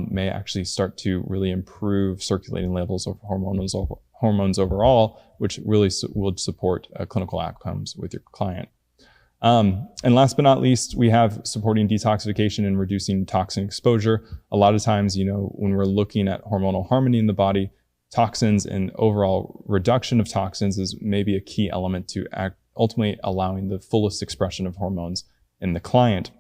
may actually start to really improve circulating levels of hormones overall, which really would support clinical outcomes with your client. And last but not least, we have supporting detoxification and reducing toxin exposure. A lot of times, when we're looking at hormonal harmony in the body, toxins and overall reduction of toxins is maybe a key element to ultimately allowing the fullest expression of hormones in the client.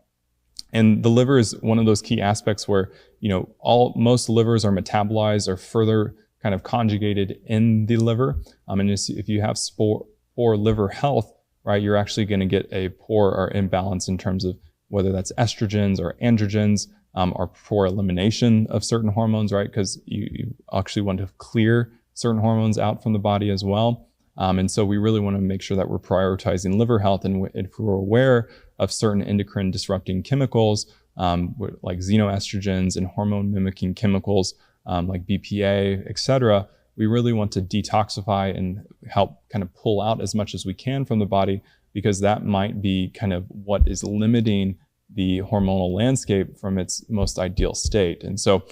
And the liver is one of those key aspects where, most livers are metabolized or further kind of conjugated in the liver. And if you have poor liver health, right, you're actually going to get a poor or imbalance in terms of whether that's estrogens or androgens, or poor elimination of certain hormones, right? Because you actually want to clear certain hormones out from the body as well. And so we really want to make sure that we're prioritizing liver health. And if we're aware of certain endocrine disrupting chemicals, like xenoestrogens and hormone mimicking chemicals, like BPA, et cetera, we really want to detoxify and help kind of pull out as much as we can from the body, because that might be kind of what is limiting the hormonal landscape from its most ideal state. And so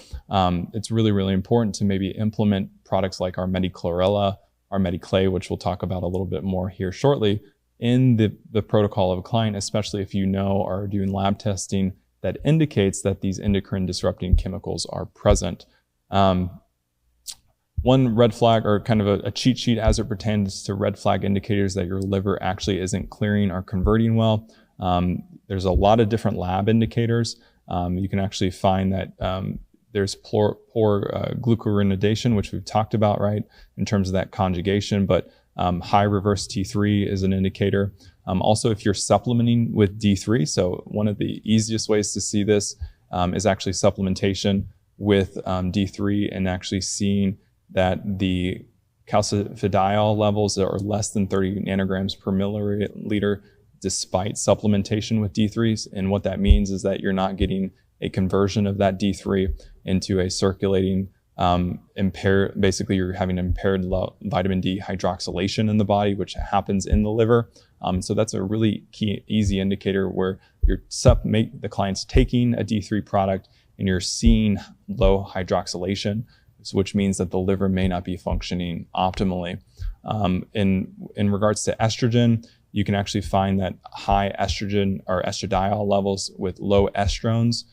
it's really, really important to maybe implement products like our Medichlorella, our Mediclay, which we'll talk about a little bit more here shortly, in the protocol of a client, especially if are doing lab testing that indicates that these endocrine disrupting chemicals are present. One red flag, or kind of a cheat sheet as it pertains to red flag indicators that your liver actually isn't clearing or converting well. There's a lot of different lab indicators. You can actually find that there's poor glucuronidation, which we've talked about, right, in terms of that conjugation, but high reverse T3 is an indicator. Also, if you're supplementing with D3, so one of the easiest ways to see this is actually supplementation with D3 and actually seeing that the calcifidiol levels are less than 30 nanograms per milliliter despite supplementation with D3s. And what that means is that you're not getting a conversion of that D3 into a circulating basically you're having impaired vitamin D hydroxylation in the body, which happens in the liver. So that's a really key, easy indicator where the client's taking a D3 product and you're seeing low hydroxylation, which means that the liver may not be functioning optimally. In regards to estrogen, you can actually find that high estrogen or estradiol levels with low estrogens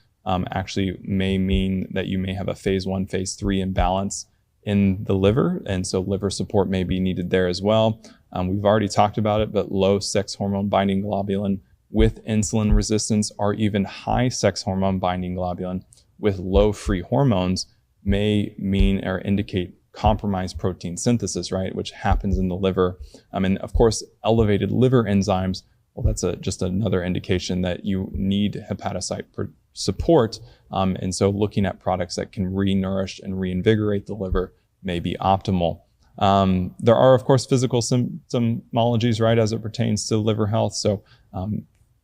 actually may mean that you may have a phase 1, phase 3 imbalance in the liver. And so liver support may be needed there as well. We've already talked about it, but low sex hormone binding globulin with insulin resistance or even high sex hormone binding globulin with low free hormones may mean or indicate compromised protein synthesis, right, which happens in the liver. And of course, elevated liver enzymes, well, that's just another indication that you need hepatocyte support. And so looking at products that can re-nourish and reinvigorate the liver may be optimal. There are, of course, physical symptomologies, right, as it pertains to liver health. So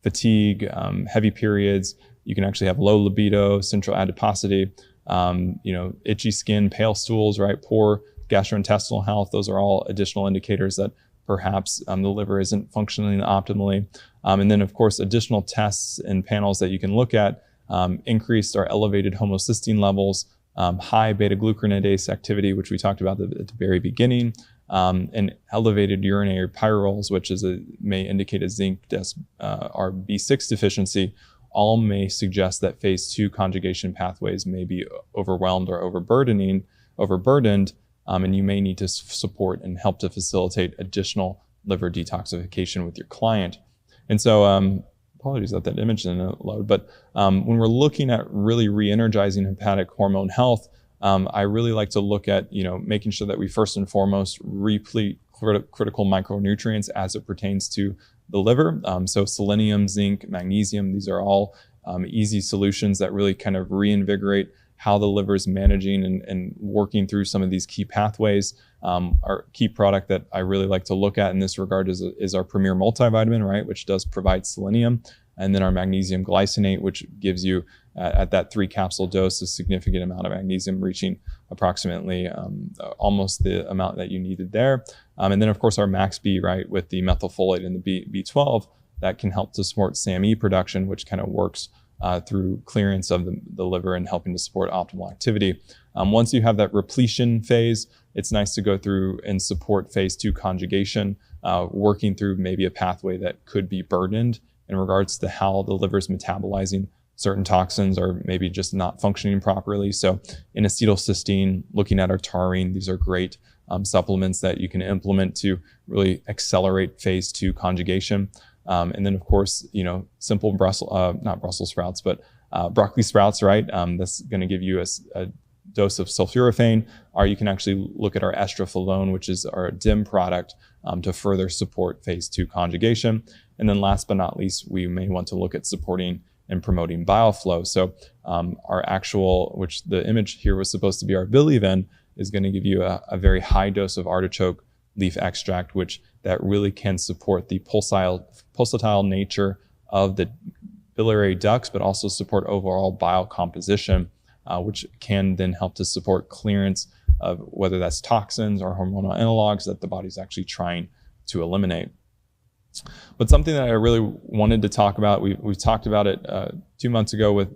fatigue, heavy periods, you can actually have low libido, central adiposity, itchy skin, pale stools, right? Poor gastrointestinal health. Those are all additional indicators that perhaps the liver isn't functioning optimally. And then, of course, additional tests and panels that you can look at, increased or elevated homocysteine levels, high beta-glucuronidase activity, which we talked about at the very beginning, and elevated urinary pyrols, which may indicate a zinc or B6 deficiency, all may suggest that phase 2 conjugation pathways may be overwhelmed or overburdened, and you may need to support and help to facilitate additional liver detoxification with your client. And so, apologies that image didn't load, but when we're looking at really re-energizing hepatic hormone health, I really like to look at, making sure that we first and foremost replete critical micronutrients as it pertains to the liver. So selenium, zinc, magnesium, these are all easy solutions that really kind of reinvigorate how the liver is managing and working through some of these key pathways. Our key product that I really like to look at in this regard is our Premier multivitamin, right, which does provide selenium, and then our magnesium glycinate, which gives you at that 3 capsule dose a significant amount of magnesium, reaching approximately almost the amount that you needed there. And then, of course, our Max B, right, with the methylfolate and the B12 that can help to support SAMe production, which kind of works through clearance of the liver and helping to support optimal activity. Once you have that repletion phase, it's nice to go through and support phase 2 conjugation, working through maybe a pathway that could be burdened in regards to how the liver is metabolizing certain toxins or maybe just not functioning properly. So in acetylcysteine, looking at our taurine, these are great supplements that you can implement to really accelerate phase 2 conjugation. And then, of course, simple not Brussels sprouts, but broccoli sprouts, right? That's going to give you a dose of sulforaphane, or you can actually look at our estrafalone, which is our DIM product, to further support phase 2 conjugation. And then last but not least, we may want to look at supporting and promoting bile flow. So our actual, which the image here was supposed to be our bilivin, is going to give you a very high dose of artichoke leaf extract, which that really can support the pulsatile nature of the biliary ducts, but also support overall bile composition, which can then help to support clearance of whether that's toxins or hormonal analogs that the body's actually trying to eliminate. But something that I really wanted to talk about, we talked about it 2 months ago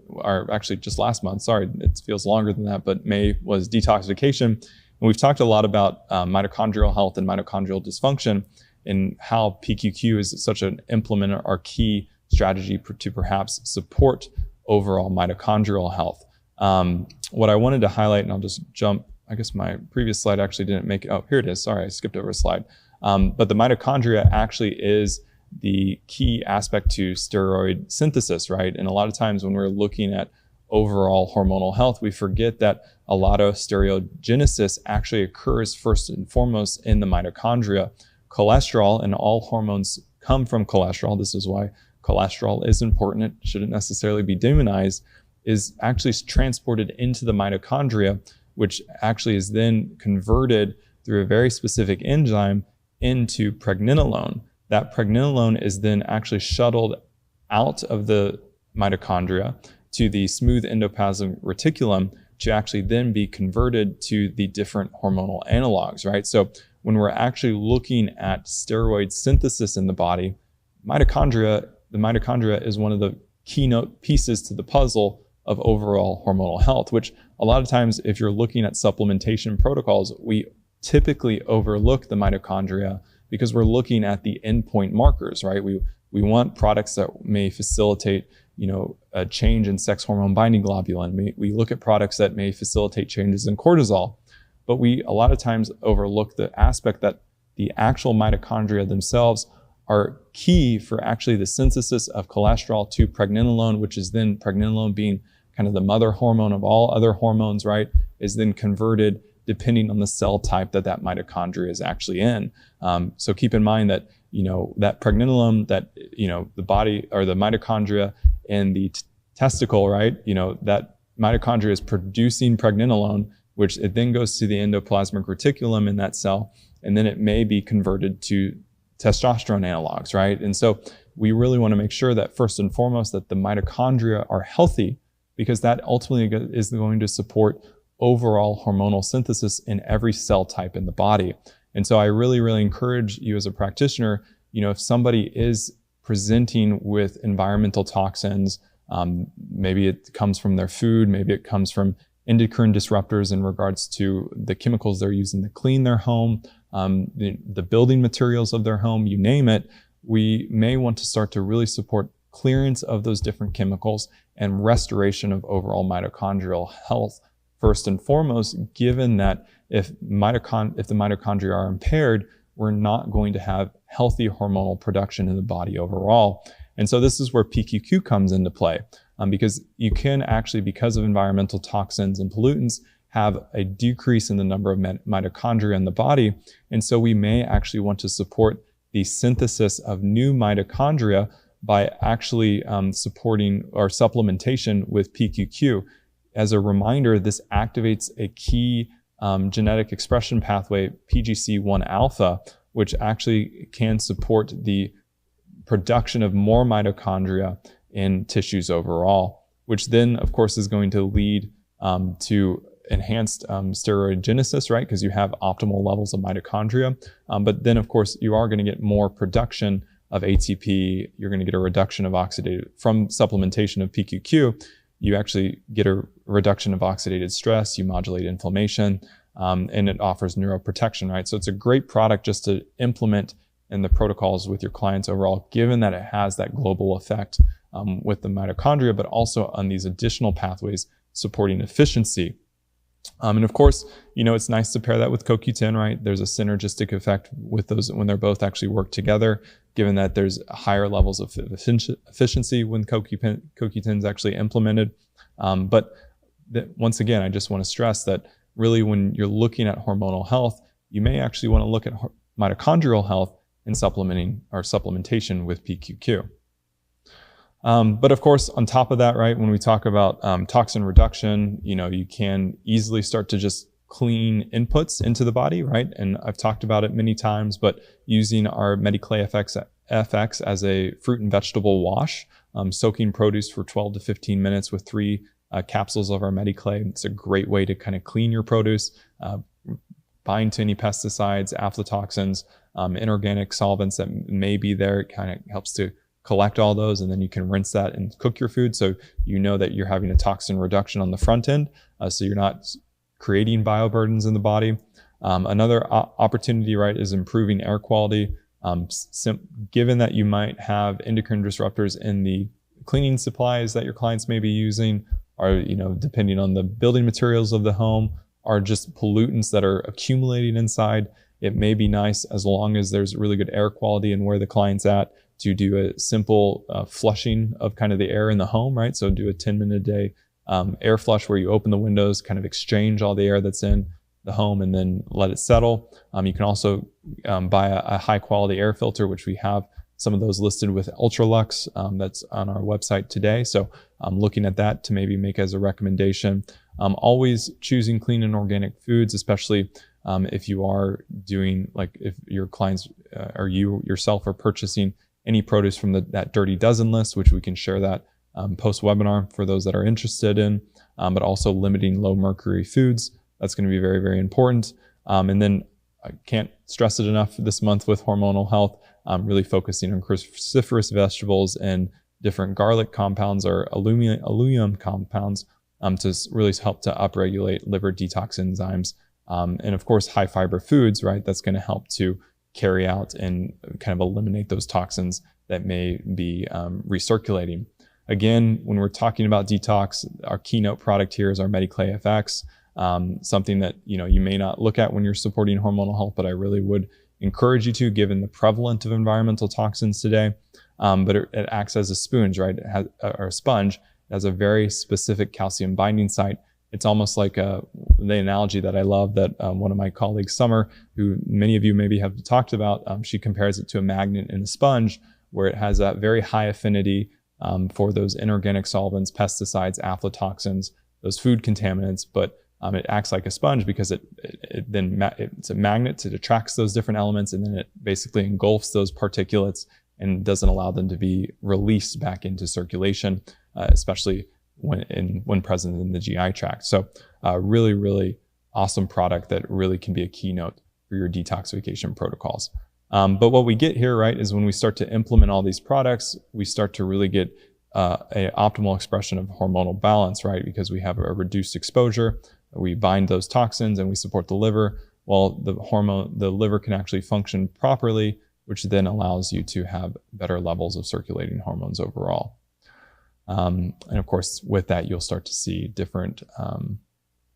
actually just last month, sorry, it feels longer than that, but May was detoxification. And we've talked a lot about mitochondrial health and mitochondrial dysfunction and how PQQ is such an implement or key strategy to perhaps support overall mitochondrial health. What I wanted to highlight, and I'll just jump, I guess my previous slide actually didn't make it. Oh, here it is. Sorry, I skipped over a slide. But the mitochondria actually is the key aspect to steroid synthesis, right? And a lot of times when we're looking at overall hormonal health, we forget that a lot of steroidogenesis actually occurs first and foremost in the mitochondria. Cholesterol, and all hormones come from cholesterol. This is why cholesterol is important. It shouldn't necessarily be demonized, is actually transported into the mitochondria, which actually is then converted through a very specific enzyme into pregnenolone. That pregnenolone is then actually shuttled out of the mitochondria to the smooth endoplasmic reticulum, to actually then be converted to the different hormonal analogs, right? So when we're actually looking at steroid synthesis in the body, the mitochondria is one of the keynote pieces to the puzzle of overall hormonal health, which a lot of times if you're looking at supplementation protocols, we typically overlook the mitochondria because we're looking at the endpoint markers, right? We want products that may facilitate, a change in sex hormone binding globulin. We look at products that may facilitate changes in cortisol, but we a lot of times overlook the aspect that the actual mitochondria themselves are key for actually the synthesis of cholesterol to pregnenolone, which is then pregnenolone being kind of the mother hormone of all other hormones, right, is then converted depending on the cell type that mitochondria is actually in. So keep in mind that, that pregnenolone, that, the body or the mitochondria in the testicle, right, that mitochondria is producing pregnenolone, which it then goes to the endoplasmic reticulum in that cell, and then it may be converted to testosterone analogs, right? And so we really want to make sure that first and foremost that the mitochondria are healthy, because that ultimately is going to support overall hormonal synthesis in every cell type in the body. And so I really, really encourage you as a practitioner, if somebody is presenting with environmental toxins, maybe it comes from their food, maybe it comes from endocrine disruptors in regards to the chemicals they're using to clean their home, the building materials of their home, you name it, we may want to start to really support clearance of those different chemicals and restoration of overall mitochondrial health. First and foremost, given that if the mitochondria are impaired, we're not going to have healthy hormonal production in the body overall. And so this is where PQQ comes into play, because you can actually, because of environmental toxins and pollutants, have a decrease in the number of mitochondria in the body. And so we may actually want to support the synthesis of new mitochondria by actually supporting our supplementation with PQQ. As a reminder, this activates a key genetic expression pathway, PGC1 alpha, which actually can support the production of more mitochondria in tissues overall, which then, of course, is going to lead to enhanced steroidogenesis, right? Because you have optimal levels of mitochondria. But then, of course, you are going to get more production of ATP. You're going to get a reduction of oxidative from supplementation of PQQ. You actually get a reduction of oxidative stress. You modulate inflammation, and it offers neuroprotection, right? So it's a great product just to implement in the protocols with your clients overall, given that it has that global effect with the mitochondria, but also on these additional pathways supporting efficiency. And of course, it's nice to pair that with CoQ10, right? There's a synergistic effect with those when they're both actually work together, given that there's higher levels of efficiency when CoQ10 is actually implemented. But once again, I just want to stress that really when you're looking at hormonal health, you may actually want to look at mitochondrial health in supplementation with PQQ. But of course, on top of that, right, when we talk about toxin reduction, you can easily start to just clean inputs into the body, right? And I've talked about it many times, but using our Mediclay FX as a fruit and vegetable wash, soaking produce for 12 to 15 minutes with 3 capsules of our Mediclay. It's a great way to kind of clean your produce, bind to any pesticides, aflatoxins, inorganic solvents that may be there. It kind of helps to collect all those, and then you can rinse that and cook your food. So you know that you're having a toxin reduction on the front end, so you're not creating bioburdens in the body. Another opportunity, right, is improving air quality. Given that you might have endocrine disruptors in the cleaning supplies that your clients may be using, or depending on the building materials of the home, are just pollutants that are accumulating inside, it may be nice, as long as there's really good air quality and where the client's at, to do a simple flushing of kind of the air in the home, right? So do a 10-minute a day air flush where you open the windows, kind of exchange all the air that's in the home and then let it settle. You can also buy a high quality air filter, which we have some of those listed with Ultralux, that's on our website today. So I'm looking at that to maybe make as a recommendation. Always choosing clean and organic foods, especially if you are doing, like if your clients or you yourself are purchasing any produce from that Dirty Dozen list, which we can share that post-webinar for those that are interested in, but also limiting low mercury foods. That's going to be very, very important. And then I can't stress it enough this month with hormonal health, really focusing on cruciferous vegetables and different garlic compounds or aluminum compounds to really help to upregulate liver detox enzymes. And of course, high fiber foods, right? That's going to help to carry out and kind of eliminate those toxins that may be recirculating. Again, when we're talking about detox, our keynote product here is our Mediclay FX, something that you may not look at when you're supporting hormonal health, but I really would encourage you to, given the prevalence of environmental toxins today. But it acts as a sponge, right? Or a sponge. It has a very specific calcium binding site. It's almost like the analogy that I love that one of my colleagues, Summer, who many of you maybe have talked about, she compares it to a magnet in a sponge, where it has a very high affinity for those inorganic solvents, pesticides, aflatoxins, those food contaminants, but it acts like a sponge because it's a magnet. It attracts those different elements, and then it basically engulfs those particulates and doesn't allow them to be released back into circulation, especially when present in the GI tract. So really, really awesome product that really can be a keynote for your detoxification protocols. But what we get here, right, is when we start to implement all these products, we start to really get a optimal expression of hormonal balance, right? Because we have a reduced exposure, we bind those toxins, and we support the liver. Well, the liver can actually function properly, which then allows you to have better levels of circulating hormones overall. And of course, with that, you'll start to see different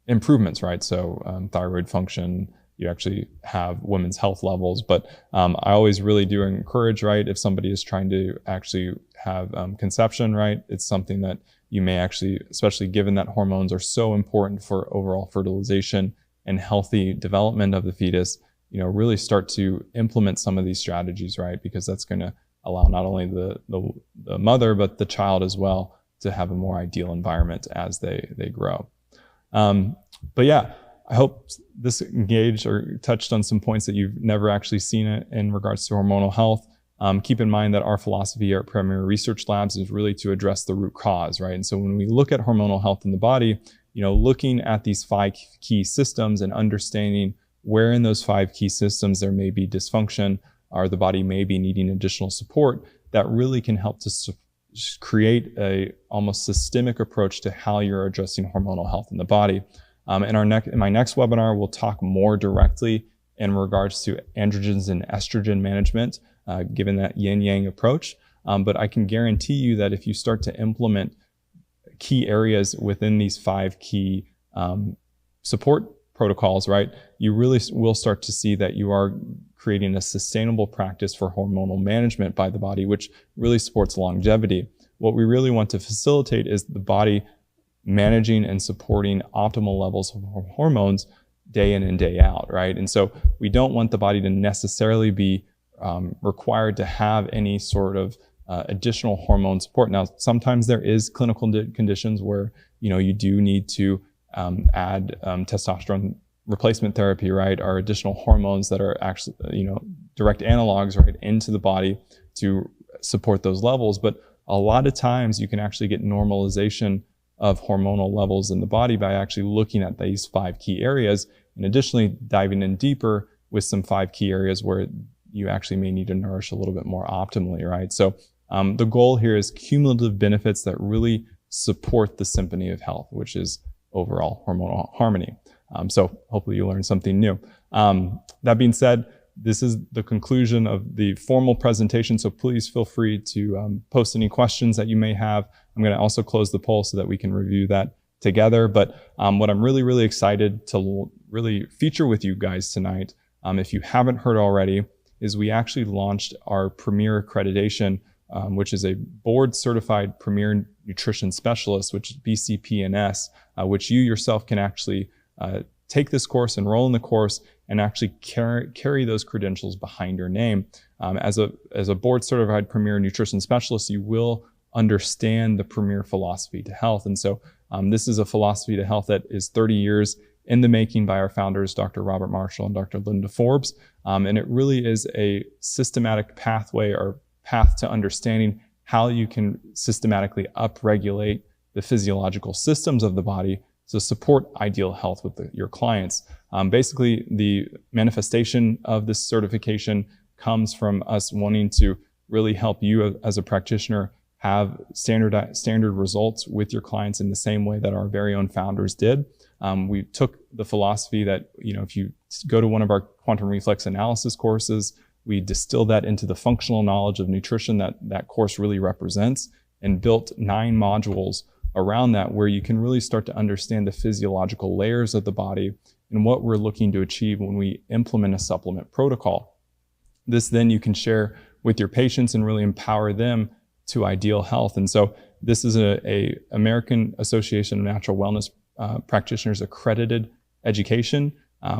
improvements, right? So thyroid function, you actually have women's health levels. But I always really do encourage, right, if somebody is trying to actually have conception, right, it's something that you may actually, especially given that hormones are so important for overall fertilization and healthy development of the fetus, really start to implement some of these strategies, right? Because that's going to allow not only the mother, but the child as well to have a more ideal environment as they grow. But yeah, I hope this engaged or touched on some points that you've never actually seen it in regards to hormonal health. Keep in mind that our philosophy here at Primary Research Labs is really to address the root cause, right? And so when we look at hormonal health in the body, looking at these 5 key systems and understanding where in those 5 key systems there may be dysfunction or the body may be needing additional support, that really can help to create a almost systemic approach to how you're addressing hormonal health in the body. In my next webinar, we'll talk more directly in regards to androgens and estrogen management, given that yin-yang approach. But I can guarantee you that if you start to implement key areas within these 5 key support protocols, right, you really will start to see that you are creating a sustainable practice for hormonal management by the body, which really supports longevity. What we really want to facilitate is the body managing and supporting optimal levels of hormones day in and day out, right? And so we don't want the body to necessarily be required to have any sort of additional hormone support. Now, sometimes there is clinical conditions where, you do need to add testosterone replacement therapy, right? Or additional hormones that are actually, direct analogs, right, into the body to support those levels. But a lot of times you can actually get normalization of hormonal levels in the body by actually looking at these 5 key areas, and additionally diving in deeper with some 5 key areas where you actually may need to nourish a little bit more optimally, right? So the goal here is cumulative benefits that really support the symphony of health, which is overall hormonal harmony. So hopefully you learned something new. That being said, this is the conclusion of the formal presentation, so please feel free to post any questions that you may have. I'm going to also close the poll so that we can review that together. But what I'm really, really excited to really feature with you guys tonight, if you haven't heard already, is we actually launched our Premier Accreditation, which is a board-certified Premier Nutrition Specialist, which is BCPNS, which you yourself can actually take this course, enroll in the course, and actually carry those credentials behind your name. As a board-certified Premier Nutrition Specialist, you will understand the Premier philosophy to health. And so this is a philosophy to health that is 30 years in the making by our founders, Dr. Robert Marshall and Dr. Linda Forbes. And it really is a systematic pathway or path to understanding how you can systematically upregulate the physiological systems of the body to support ideal health with your clients. Basically, the manifestation of this certification comes from us wanting to really help you as a practitioner have standard results with your clients in the same way that our very own founders did. We took the philosophy that, if you go to one of our quantum reflex analysis courses, we distill that into the functional knowledge of nutrition that course really represents, and built 9 modules around that where you can really start to understand the physiological layers of the body and what we're looking to achieve when we implement a supplement protocol. This then you can share with your patients and really empower them to ideal health. And so this is a American Association of Natural Wellness Practitioners accredited education,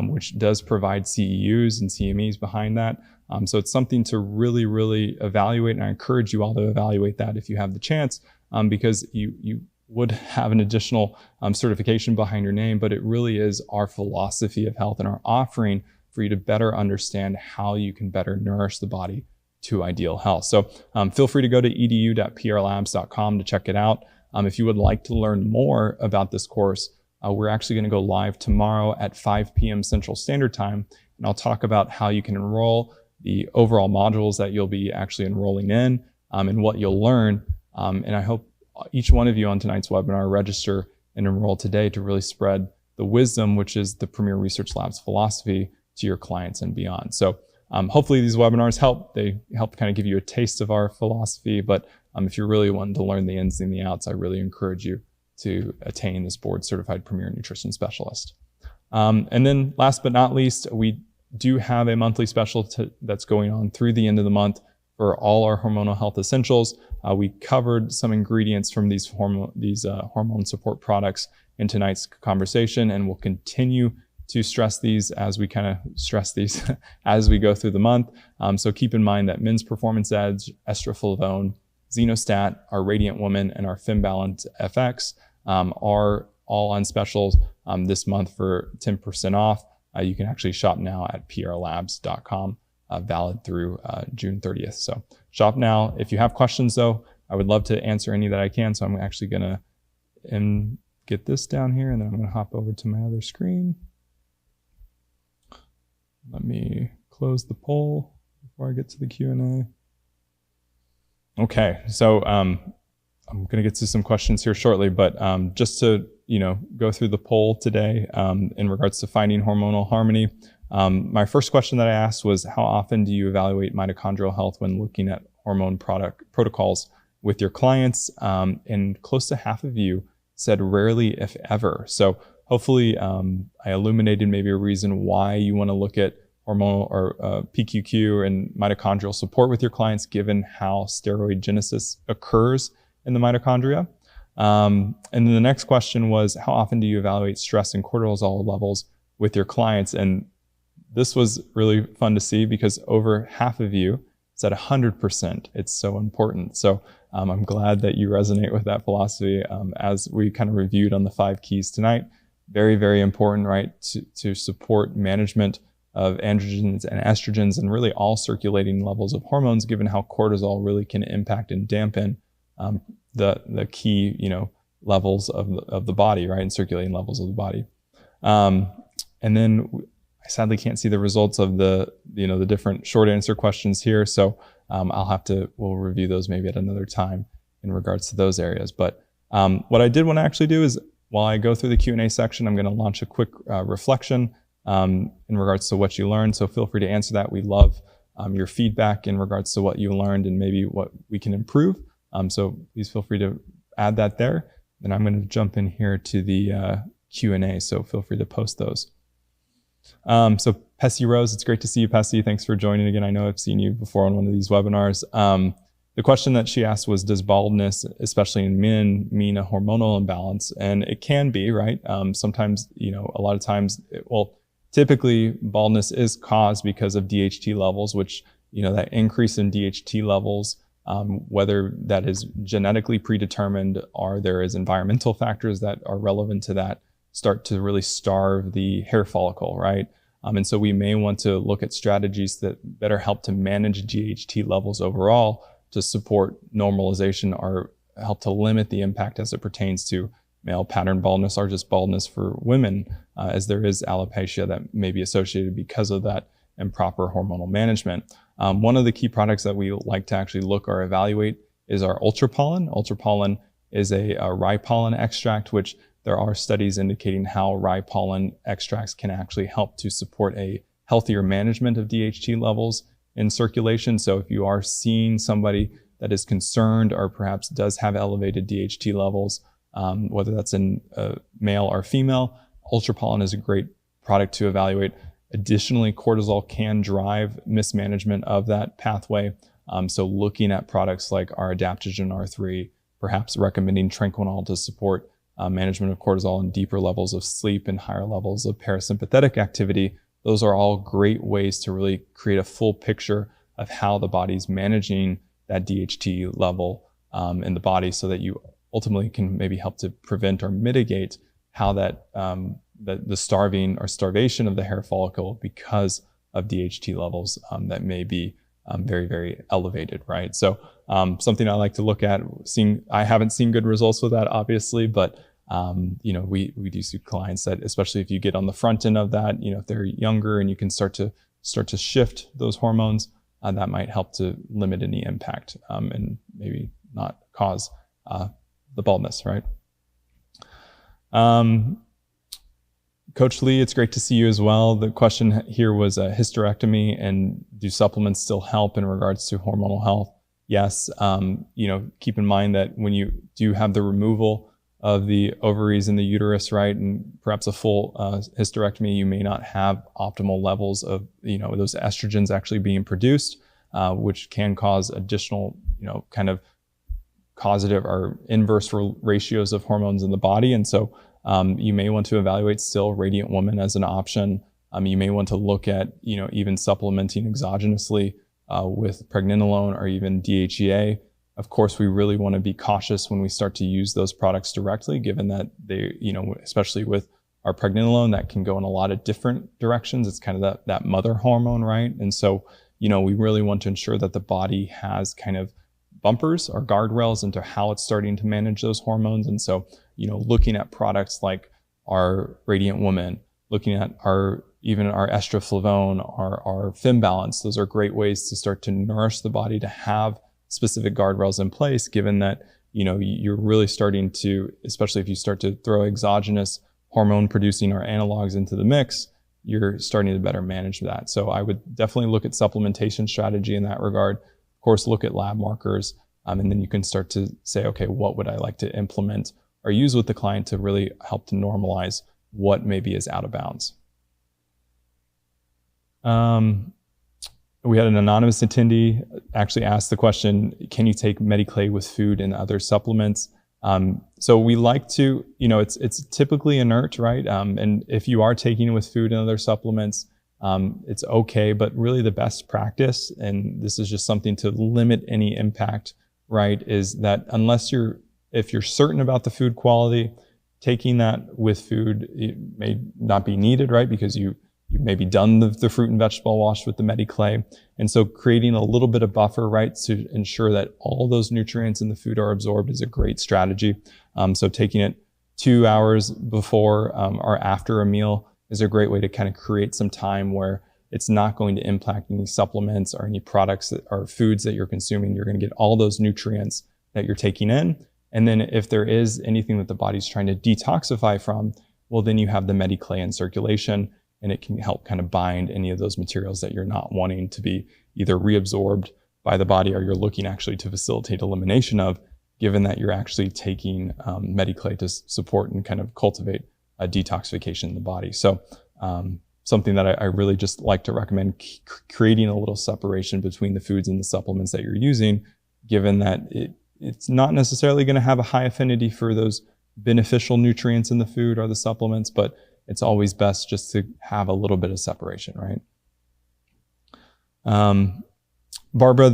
which does provide CEUs and CMEs behind that. So it's something to really, really evaluate, and I encourage you all to evaluate that if you have the chance, because you would have an additional certification behind your name, but it really is our philosophy of health and our offering for you to better understand how you can better nourish the body to ideal health. So feel free to go to edu.prlabs.com to check it out. If you would like to learn more about this course, we're actually going to go live tomorrow at 5 p.m. Central Standard Time, and I'll talk about how you can enroll, the overall modules that you'll be actually enrolling in, and what you'll learn. And I hope each one of you on tonight's webinar register and enroll today to really spread the wisdom, which is the Premier Research Labs philosophy, to your clients and beyond. So hopefully these webinars help. They help kind of give you a taste of our philosophy, but if you're really wanting to learn the ins and the outs, I really encourage you to attain this board certified Premier Nutrition Specialist. And then last but not least, we do have a monthly special that's going on through the end of the month for all our hormonal health essentials. We covered some ingredients from these hormone support products in tonight's conversation, and we'll continue to stress these as we as we go through the month. So keep in mind that Men's Performance Edge, Estraflavone, Xenostat, our Radiant Woman, and our Fembalance FX are all on specials this month for 10% off. You can actually shop now at prlabs.com, valid through June 30th. So shop now. If you have questions though, I would love to answer any that I can. So I'm actually gonna get this down here, and then I'm gonna hop over to my other screen. Let me close the poll before I get to the Q&A. Okay, so I'm going to get to some questions here shortly, but just to go through the poll today in regards to finding hormonal harmony. My first question that I asked was, how often do you evaluate mitochondrial health when looking at hormone protocols with your clients? And close to half of you said rarely, if ever. So hopefully I illuminated maybe a reason why you want to look at hormonal or PQQ and mitochondrial support with your clients, given how steroidogenesis occurs in the mitochondria. And then the next question was, how often do you evaluate stress and cortisol levels with your clients? And this was really fun to see because over half of you said 100%. It's so important. So I'm glad that you resonate with that philosophy as we kind of reviewed on the 5 keys tonight. Very, very important, right, to support management of androgens and estrogens and really all circulating levels of hormones, given how cortisol really can impact and dampen the key, levels of the body, right, and circulating levels of the body. And then I sadly can't see the results of the different short answer questions here, so we'll review those maybe at another time in regards to those areas. But what I did want to actually do is, while I go through the Q&A section, I'm going to launch a quick reflection in regards to what you learned. So feel free to answer that. We love your feedback in regards to what you learned and maybe what we can improve. So please feel free to add that there. Then I'm going to jump in here to the Q&A. So feel free to post those. So Pessy Rose, it's great to see you, Pessy. Thanks for joining again. I know I've seen you before on one of these webinars. The question that she asked was, does baldness, especially in men, mean a hormonal imbalance? And it can be, right? Sometimes, a lot of times, typically baldness is caused because of DHT levels, which, that increase in DHT levels, whether that is genetically predetermined or there is environmental factors that are relevant to that, start to really starve the hair follicle, right? And so we may want to look at strategies that better help to manage DHT levels overall, to support normalization or help to limit the impact as it pertains to male pattern baldness or just baldness for women, as there is alopecia that may be associated because of that improper hormonal management. One of the key products that we like to actually look or evaluate is our ultrapollen. Ultrapollen is a rye pollen extract, which there are studies indicating how rye pollen extracts can actually help to support a healthier management of DHT levels in circulation. So if you are seeing somebody that is concerned or perhaps does have elevated DHT levels, whether that's in male or female, ultrapollen is a great product to evaluate. Additionally, cortisol can drive mismanagement of that pathway. So looking at products like our adaptogen R3, perhaps recommending Trinquinol to support management of cortisol and deeper levels of sleep and higher levels of parasympathetic activity, those are all great ways to really create a full picture of how the body's managing that DHT level in the body, so that you ultimately can maybe help to prevent or mitigate how that the starvation of the hair follicle because of DHT levels that may be very, very elevated, right? So something I like to look at. I haven't seen good results with that, obviously, but we do see clients that, especially if you get on the front end of that, if they're younger and you can start to shift those hormones, that might help to limit any impact and maybe not cause the baldness, right? Coach Lee, it's great to see you as well. The question here was a hysterectomy, and do supplements still help in regards to hormonal health? Yes. Keep in mind that when you do have the removal of the ovaries and the uterus, right, and perhaps a full hysterectomy, you may not have optimal levels of, those estrogens actually being produced, which can cause additional, kind of causative or inverse ratios of hormones in the body. And so you may want to evaluate still Radiant Woman as an option. You may want to look at, even supplementing exogenously with pregnenolone or even DHEA. Of course, we really want to be cautious when we start to use those products directly, given that they, especially with our pregnenolone, that can go in a lot of different directions. It's kind of that mother hormone, right? And so, we really want to ensure that the body has kind of bumpers or guardrails into how it's starting to manage those hormones. And so, looking at products like our Radiant Woman, looking at even our estraflavone, our imbalance, those are great ways to start to nourish the body to have specific guardrails in place, given that, you're really starting to, especially if you start to throw exogenous hormone producing or analogs into the mix, you're starting to better manage that. So I would definitely look at supplementation strategy in that regard. Of course, look at lab markers, and then you can start to say, okay, what would I like to implement or use with the client to really help to normalize what maybe is out of bounds. We had an anonymous attendee actually ask the question, can you take Mediclay with food and other supplements? So we like to, it's typically inert, right? And if you are taking it with food and other supplements, it's okay, but really the best practice, and this is just something to limit any impact, right, is that if you're certain about the food quality, taking that with food, it may not be needed, right, because you maybe done the fruit and vegetable wash with the Mediclay. And so creating a little bit of buffer, right, to ensure that all those nutrients in the food are absorbed is a great strategy. So taking it 2 hours before or after a meal is a great way to kind of create some time where it's not going to impact any supplements or any products or foods that you're consuming. You're going to get all those nutrients that you're taking in. And then if there is anything that the body's trying to detoxify from, well, then you have the Mediclay in circulation, and it can help kind of bind any of those materials that you're not wanting to be either reabsorbed by the body or you're looking actually to facilitate elimination of, given that you're actually taking Mediclay to support and kind of cultivate a detoxification in the body. So something that I really just like to recommend, creating a little separation between the foods and the supplements that you're using, given that it's not necessarily going to have a high affinity for those beneficial nutrients in the food or the supplements, but it's always best just to have a little bit of separation, right? Barbara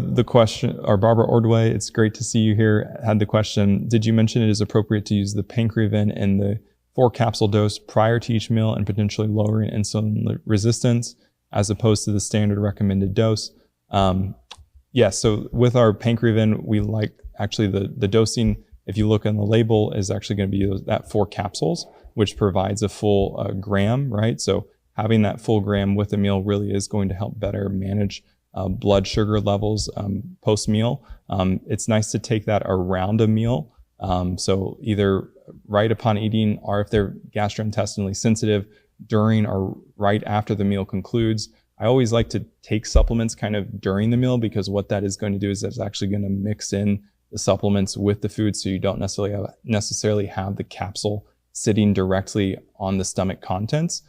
Ordway, it's great to see you here, had the question, did you mention it is appropriate to use the Pancreavin in the 4-capsule dose prior to each meal and potentially lowering insulin resistance as opposed to the standard recommended dose? Yes, so with our Pancreavin, we like actually the dosing, if you look on the label, is actually going to be that 4 capsules, which provides a full gram, right? So having that full gram with a meal really is going to help better manage blood sugar levels post-meal. It's nice to take that around a meal. So either right upon eating, or if they're gastrointestinally sensitive, during or right after the meal concludes. I always like to take supplements kind of during the meal, because what that is going to do is it's actually going to mix in the supplements with the food, so you don't necessarily have the capsule sitting directly on the stomach contents.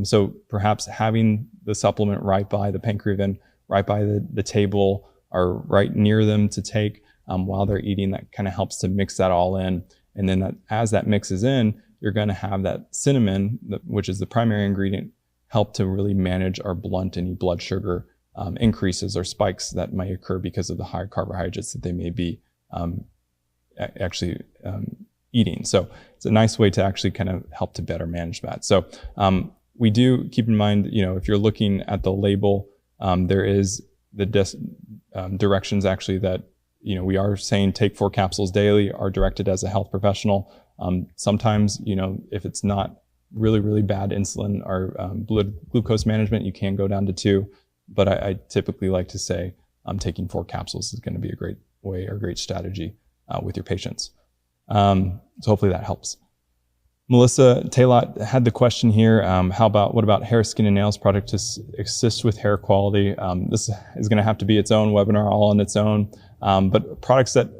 So perhaps having the supplement right by the Pancreavin, right by the table, or right near them to take while they're eating, that kind of helps to mix that all in. And then as that mixes in, you're going to have that cinnamon, which is the primary ingredient, help to really manage or blunt any blood sugar increases or spikes that might occur because of the high carbohydrates that they may be eating. So it's a nice way to actually kind of help to better manage that. So we do keep in mind, if you're looking at the label, there is the directions actually that, we are saying take 4 capsules daily, are directed as a health professional. Sometimes, if it's not really, really bad insulin or blood glucose management, you can go down to 2. But I typically like to say taking 4 capsules is going to be a great way or great strategy with your patients. So hopefully that helps. Melissa Taylor had the question here. What about hair, skin, and nails product to assist with hair quality? This is going to have to be its own webinar all on its own. But products that,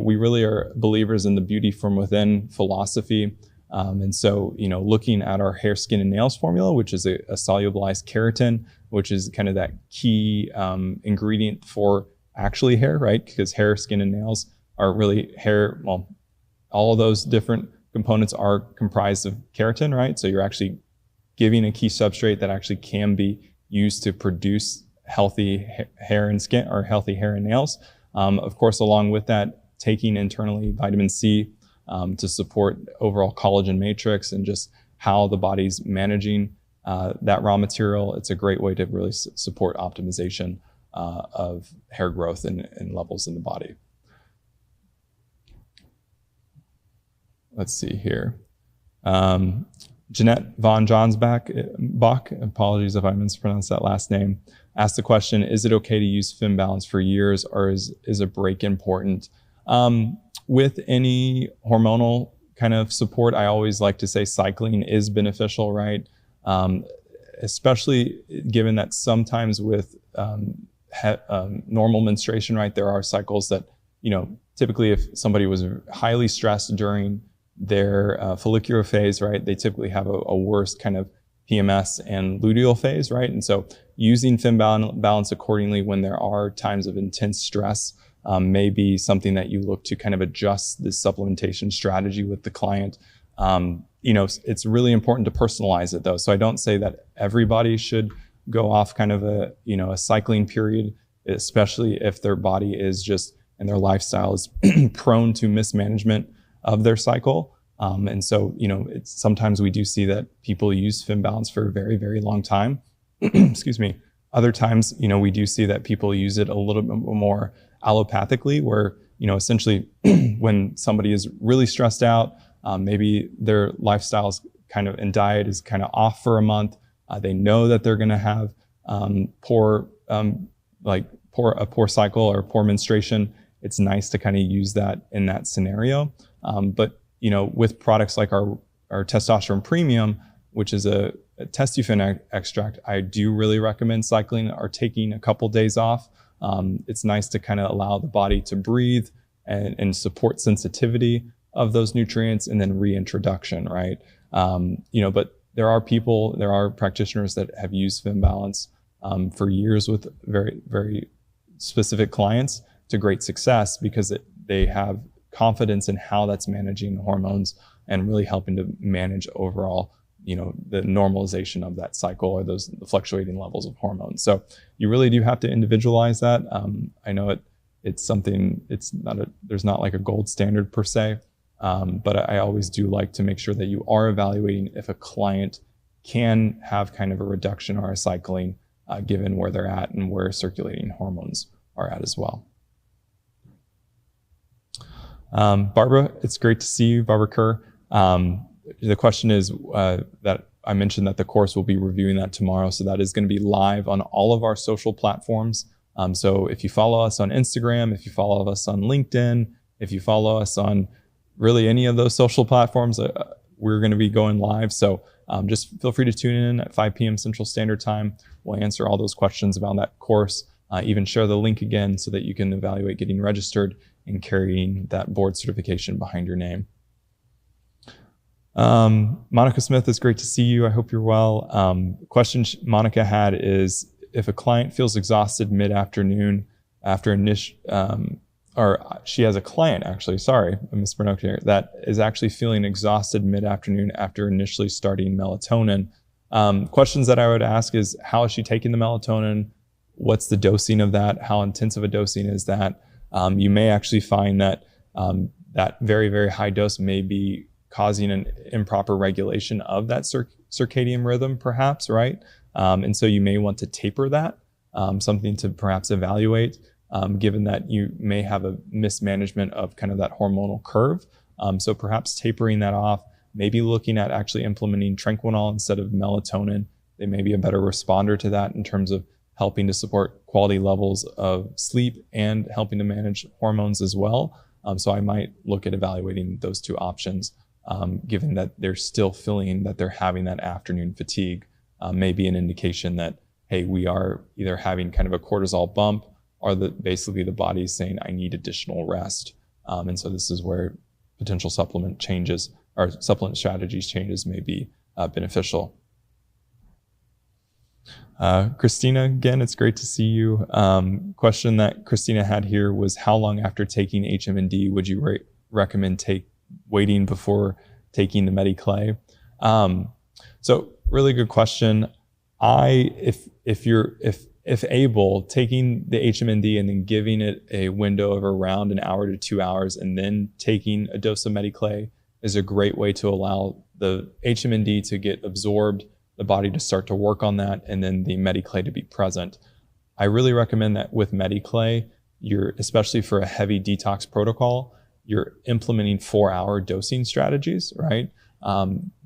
we really are believers in the beauty from within philosophy. And so, looking at our hair, skin, and nails formula, which is a solubilized keratin, which is kind of that key ingredient for actually hair, right? Because hair, skin, and nails are really hair. Well, all of those different components are comprised of keratin, right? So you're actually giving a key substrate that actually can be used to produce healthy hair and skin, or healthy hair and nails. Of course, along with that, taking internally vitamin C to support overall collagen matrix and just how the body's managing that raw material. It's a great way to really support optimization of hair growth and levels in the body. Let's see here. Jeanette Von Johnsbach, apologies if I mispronounced that last name, asked the question, is it okay to use imbalance for years, or is a break important? With any hormonal kind of support, I always like to say cycling is beneficial, right? Especially given that sometimes with normal menstruation, right, there are cycles that, typically if somebody was highly stressed during their follicular phase, right, they typically have a worse kind of PMS and luteal phase, right? And so using balance accordingly when there are times of intense stress may be something that you look to kind of adjust the supplementation strategy with the client. It's really important to personalize it though. So I don't say that everybody should go off kind of a cycling period, especially if their body is just, and their lifestyle is prone to mismanagement of their cycle. And so, sometimes we do see that people use imbalance for a very, very long time. Excuse me. Other times, we do see that people use it a little bit more allopathically, where, essentially when somebody is really stressed out, maybe their lifestyle's kind of and diet is kind of off for a month. They know that they're going to have poor cycle or poor menstruation. It's nice to kind of use that in that scenario. But with products like our testosterone premium, which is a testosterone extract, I do really recommend cycling or taking a couple days off. It's nice to kind of allow the body to breathe and support sensitivity of those nutrients, and then reintroduction, right? But there are practitioners that have used imbalance for years with very, very specific clients to great success, because they have confidence in how that's managing the hormones and really helping to manage overall, the normalization of that cycle or the fluctuating levels of hormones. So you really do have to individualize that. I know it's something, there's not like a gold standard per se, but I always do like to make sure that you are evaluating if a client can have kind of a reduction or a cycling given where they're at and where circulating hormones are at as well. Barbara, it's great to see you, Barbara Kerr. The question is that I mentioned that the course will be reviewing that tomorrow. So that is going to be live on all of our social platforms. So if you follow us on Instagram, if you follow us on LinkedIn, if you follow us on really any of those social platforms, we're going to be going live. So just feel free to tune in at 5 p.m. Central Standard Time. We'll answer all those questions about that course, even share the link again so that you can evaluate getting registered and carrying that board certification behind your name. Monica Smith, it's great to see you. I hope you're well. Question Monica had is, if a client feels exhausted mid-afternoon after initial, or she has a client actually, sorry, I mispronounced here, that is actually feeling exhausted mid-afternoon after initially starting melatonin. Questions that I would ask is, how is she taking the melatonin? What's the dosing of that? How intensive a dosing is that? You may actually find that that very, very high dose may be causing an improper regulation of that circadian rhythm, perhaps, right? And so you may want to taper that, something to perhaps evaluate, given that you may have a mismanagement of kind of that hormonal curve. So perhaps tapering that off, maybe looking at actually implementing Tranquinol instead of melatonin. They may be a better responder to that in terms of helping to support quality levels of sleep and helping to manage hormones as well. So I might look at evaluating those two options, given that they're still feeling that they're having that afternoon fatigue. May be an indication that, hey, we are either having kind of a cortisol bump, or basically the body is saying, I need additional rest. And so this is where potential supplement changes or supplement strategies changes may be beneficial. Christina, again, it's great to see you. Question that Christina had here was, how long after taking HMND would you recommend waiting before taking the Medi-Clay? So really good question. If able, taking the HMND and then giving it a window of around an hour to 2 hours and then taking a dose of Medi-Clay is a great way to allow the HMND to get absorbed, the body to start to work on that, and then the Medi-Clay to be present. I really recommend that with Medi-Clay, especially for a heavy detox protocol, you're implementing 4-hour dosing strategies, right?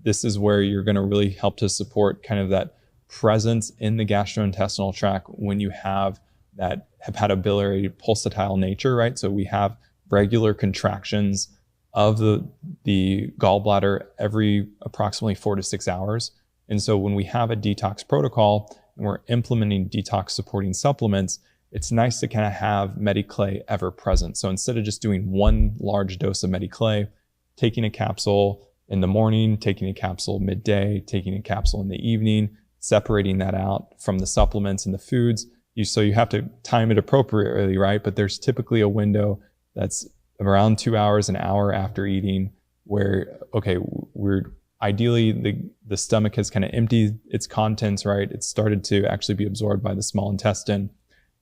This is where you're going to really help to support kind of that presence in the gastrointestinal tract when you have that hepatobiliary pulsatile nature, right? So we have regular contractions of the gallbladder every approximately 4 to 6 hours. And so when we have a detox protocol and we're implementing detox supporting supplements, it's nice to kind of have Medi-Clay ever present. So instead of just doing one large dose of Medi-Clay, taking a capsule in the morning, taking a capsule midday, taking a capsule in the evening, separating that out from the supplements and the foods. So you have to time it appropriately, right? But there's typically a window that's around 2 hours, an hour after eating, where, okay, we're ideally the stomach has kind of emptied its contents, right? It's started to actually be absorbed by the small intestine.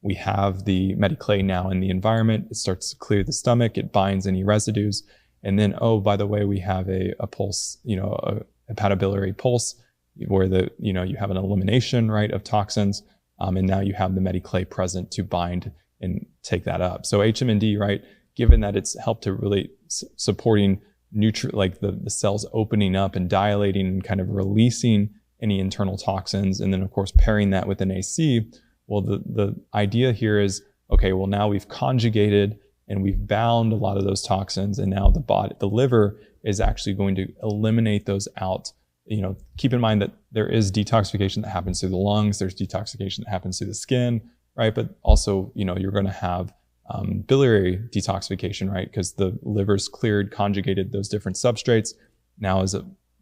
We have the Medi-Clay now in the environment. It starts to clear the stomach. It binds any residues. And then, oh, by the way, we have a pulse, a hepatobiliary pulse, where you have an elimination, right, of toxins. And now you have the Medi-Clay present to bind and take that up. So HMND, right, given that it's helped to really supporting like the cells opening up and dilating and kind of releasing any internal toxins, and then of course pairing that with an AC. Well, the idea here is, okay, well now we've conjugated and we've bound a lot of those toxins, and now the liver is actually going to eliminate those out. Keep in mind that there is detoxification that happens through the lungs, there's detoxification that happens through the skin, right? But also, you're going to have biliary detoxification, right? Because the liver's cleared, conjugated those different substrates, now is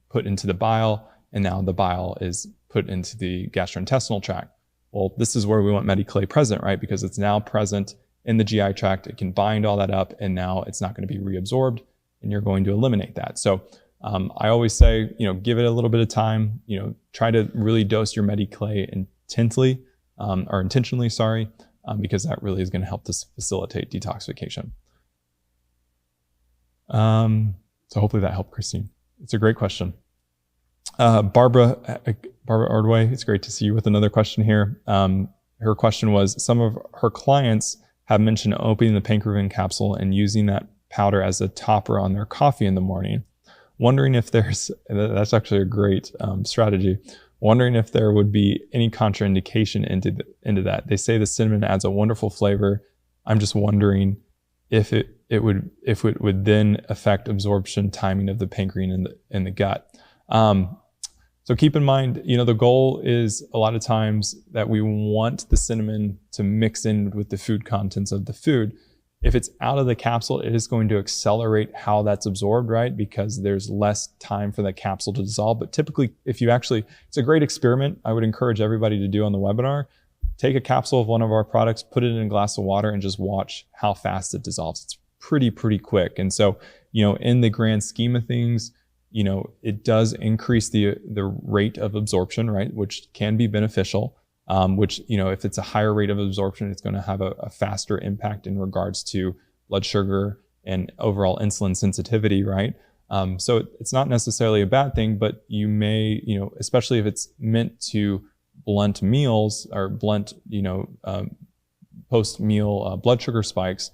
put into the bile, and now the bile is put into the gastrointestinal tract. Well, this is where we want Medi-Clay present, right? Because it's now present in the GI tract, it can bind all that up, and now it's not going to be reabsorbed, and you're going to eliminate that. So I always say, give it a little bit of time, try to really dose your Medi-Clay intentionally, because that really is going to help to facilitate detoxification. So hopefully that helped, Christine. It's a great question. Barbara Ordway, it's great to see you with another question here. Her question was, some of her clients have mentioned opening the pancreavin capsule and using that powder as a topper on their coffee in the morning. Wondering if that's actually a great strategy. Wondering if there would be any contraindication into that. They say the cinnamon adds a wonderful flavor. I'm just wondering if it would then affect absorption timing of the pancreas in the gut. So keep in mind, the goal is a lot of times that we want the cinnamon to mix in with the food contents of the food. If it's out of the capsule, it is going to accelerate how that's absorbed, right? Because there's less time for the capsule to dissolve. But typically, it's a great experiment I would encourage everybody to do on the webinar. Take a capsule of one of our products, put it in a glass of water, and just watch how fast it dissolves. It's pretty quick. And so, in the grand scheme of things, it does increase the rate of absorption, right? Which can be beneficial. If it's a higher rate of absorption, it's going to have a faster impact in regards to blood sugar and overall insulin sensitivity, right? So it's not necessarily a bad thing, but you may, especially if it's meant to blunt meals or blunt, post-meal blood sugar spikes,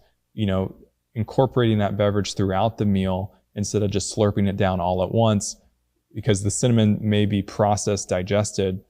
incorporating that beverage throughout the meal instead of just slurping it down all at once, because the cinnamon may be processed, digested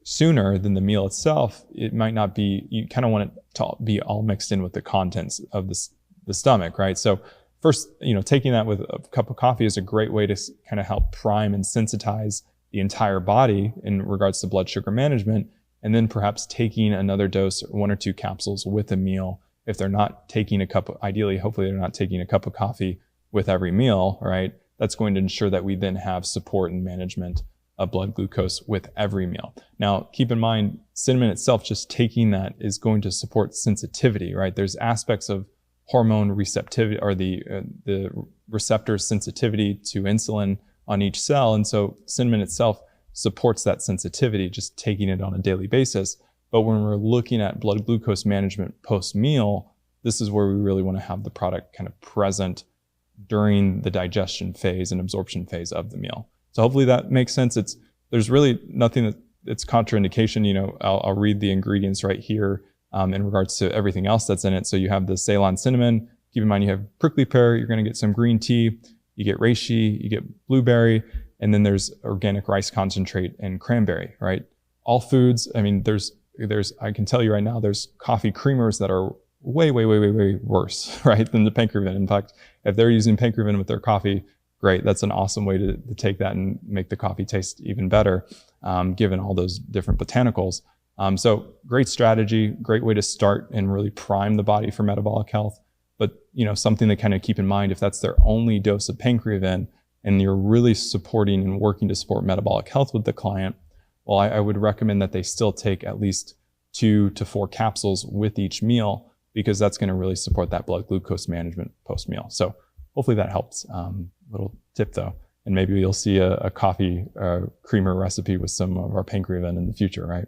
sooner than the meal itself. It might not be, you kind of want it to be all mixed in with the contents of the stomach, right? So first, taking that with a cup of coffee is a great way to kind of help prime and sensitize the entire body in regards to blood sugar management. And then perhaps taking another dose, 1 or 2 capsules with a meal. If they're not taking hopefully they're not taking a cup of coffee with every meal, right? That's going to ensure that we then have support and management of blood glucose with every meal. Now, keep in mind, cinnamon itself, just taking that is going to support sensitivity, right? There's aspects of hormone receptivity, or the receptor sensitivity to insulin on each cell. And so cinnamon itself supports that sensitivity, just taking it on a daily basis. But when we're looking at blood glucose management post-meal, this is where we really want to have the product kind of present during the digestion phase and absorption phase of the meal. So hopefully that makes sense. There's really nothing that's contraindication. I'll read the ingredients right here in regards to everything else that's in it. So you have the Ceylon cinnamon. Keep in mind you have prickly pear. You're going to get some green tea. You get reishi. You get blueberry. And then there's organic rice concentrate and cranberry, right? All foods. I mean, I can tell you right now, there's coffee creamers that are way worse, right, than the pancreavin. In fact, if they're using pancreavin with their coffee, great. That's an awesome way to take that and make the coffee taste even better, given all those different botanicals. So great strategy, great way to start and really prime the body for metabolic health. But, something to kind of keep in mind, if that's their only dose of pancreavin and you're really supporting and working to support metabolic health with the client, well, I would recommend that they still take at least 2 to 4 capsules with each meal, because that's going to really support that blood glucose management post-meal. So hopefully that helps. Little tip though, and maybe you'll see a coffee creamer recipe with some of our pancreavin in the future, right?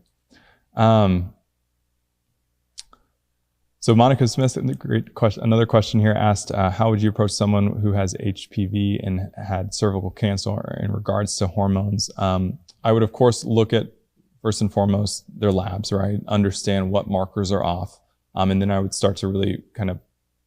So Monica Smith, great question. Another question here asked, how would you approach someone who has HPV and had cervical cancer in regards to hormones? I would, of course, look at, first and foremost, their labs, right? Understand what markers are off. And then I would start to really kind of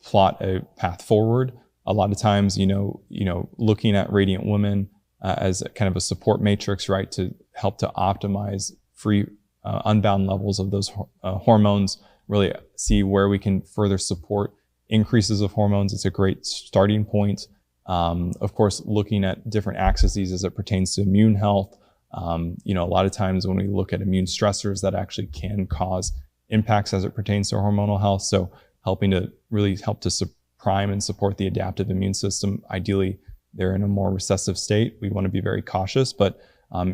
plot a path forward. A lot of times, looking at Radiant Women as kind of a support matrix, right, to help to optimize free, unbound levels of those hormones, really see where we can further support increases of hormones. It's a great starting point. Of course, looking at different axes as it pertains to immune health. A lot of times when we look at immune stressors, that actually can cause impacts as it pertains to hormonal health. So helping to really help to prime and support the adaptive immune system. Ideally, they're in a more recessive state. We want to be very cautious, but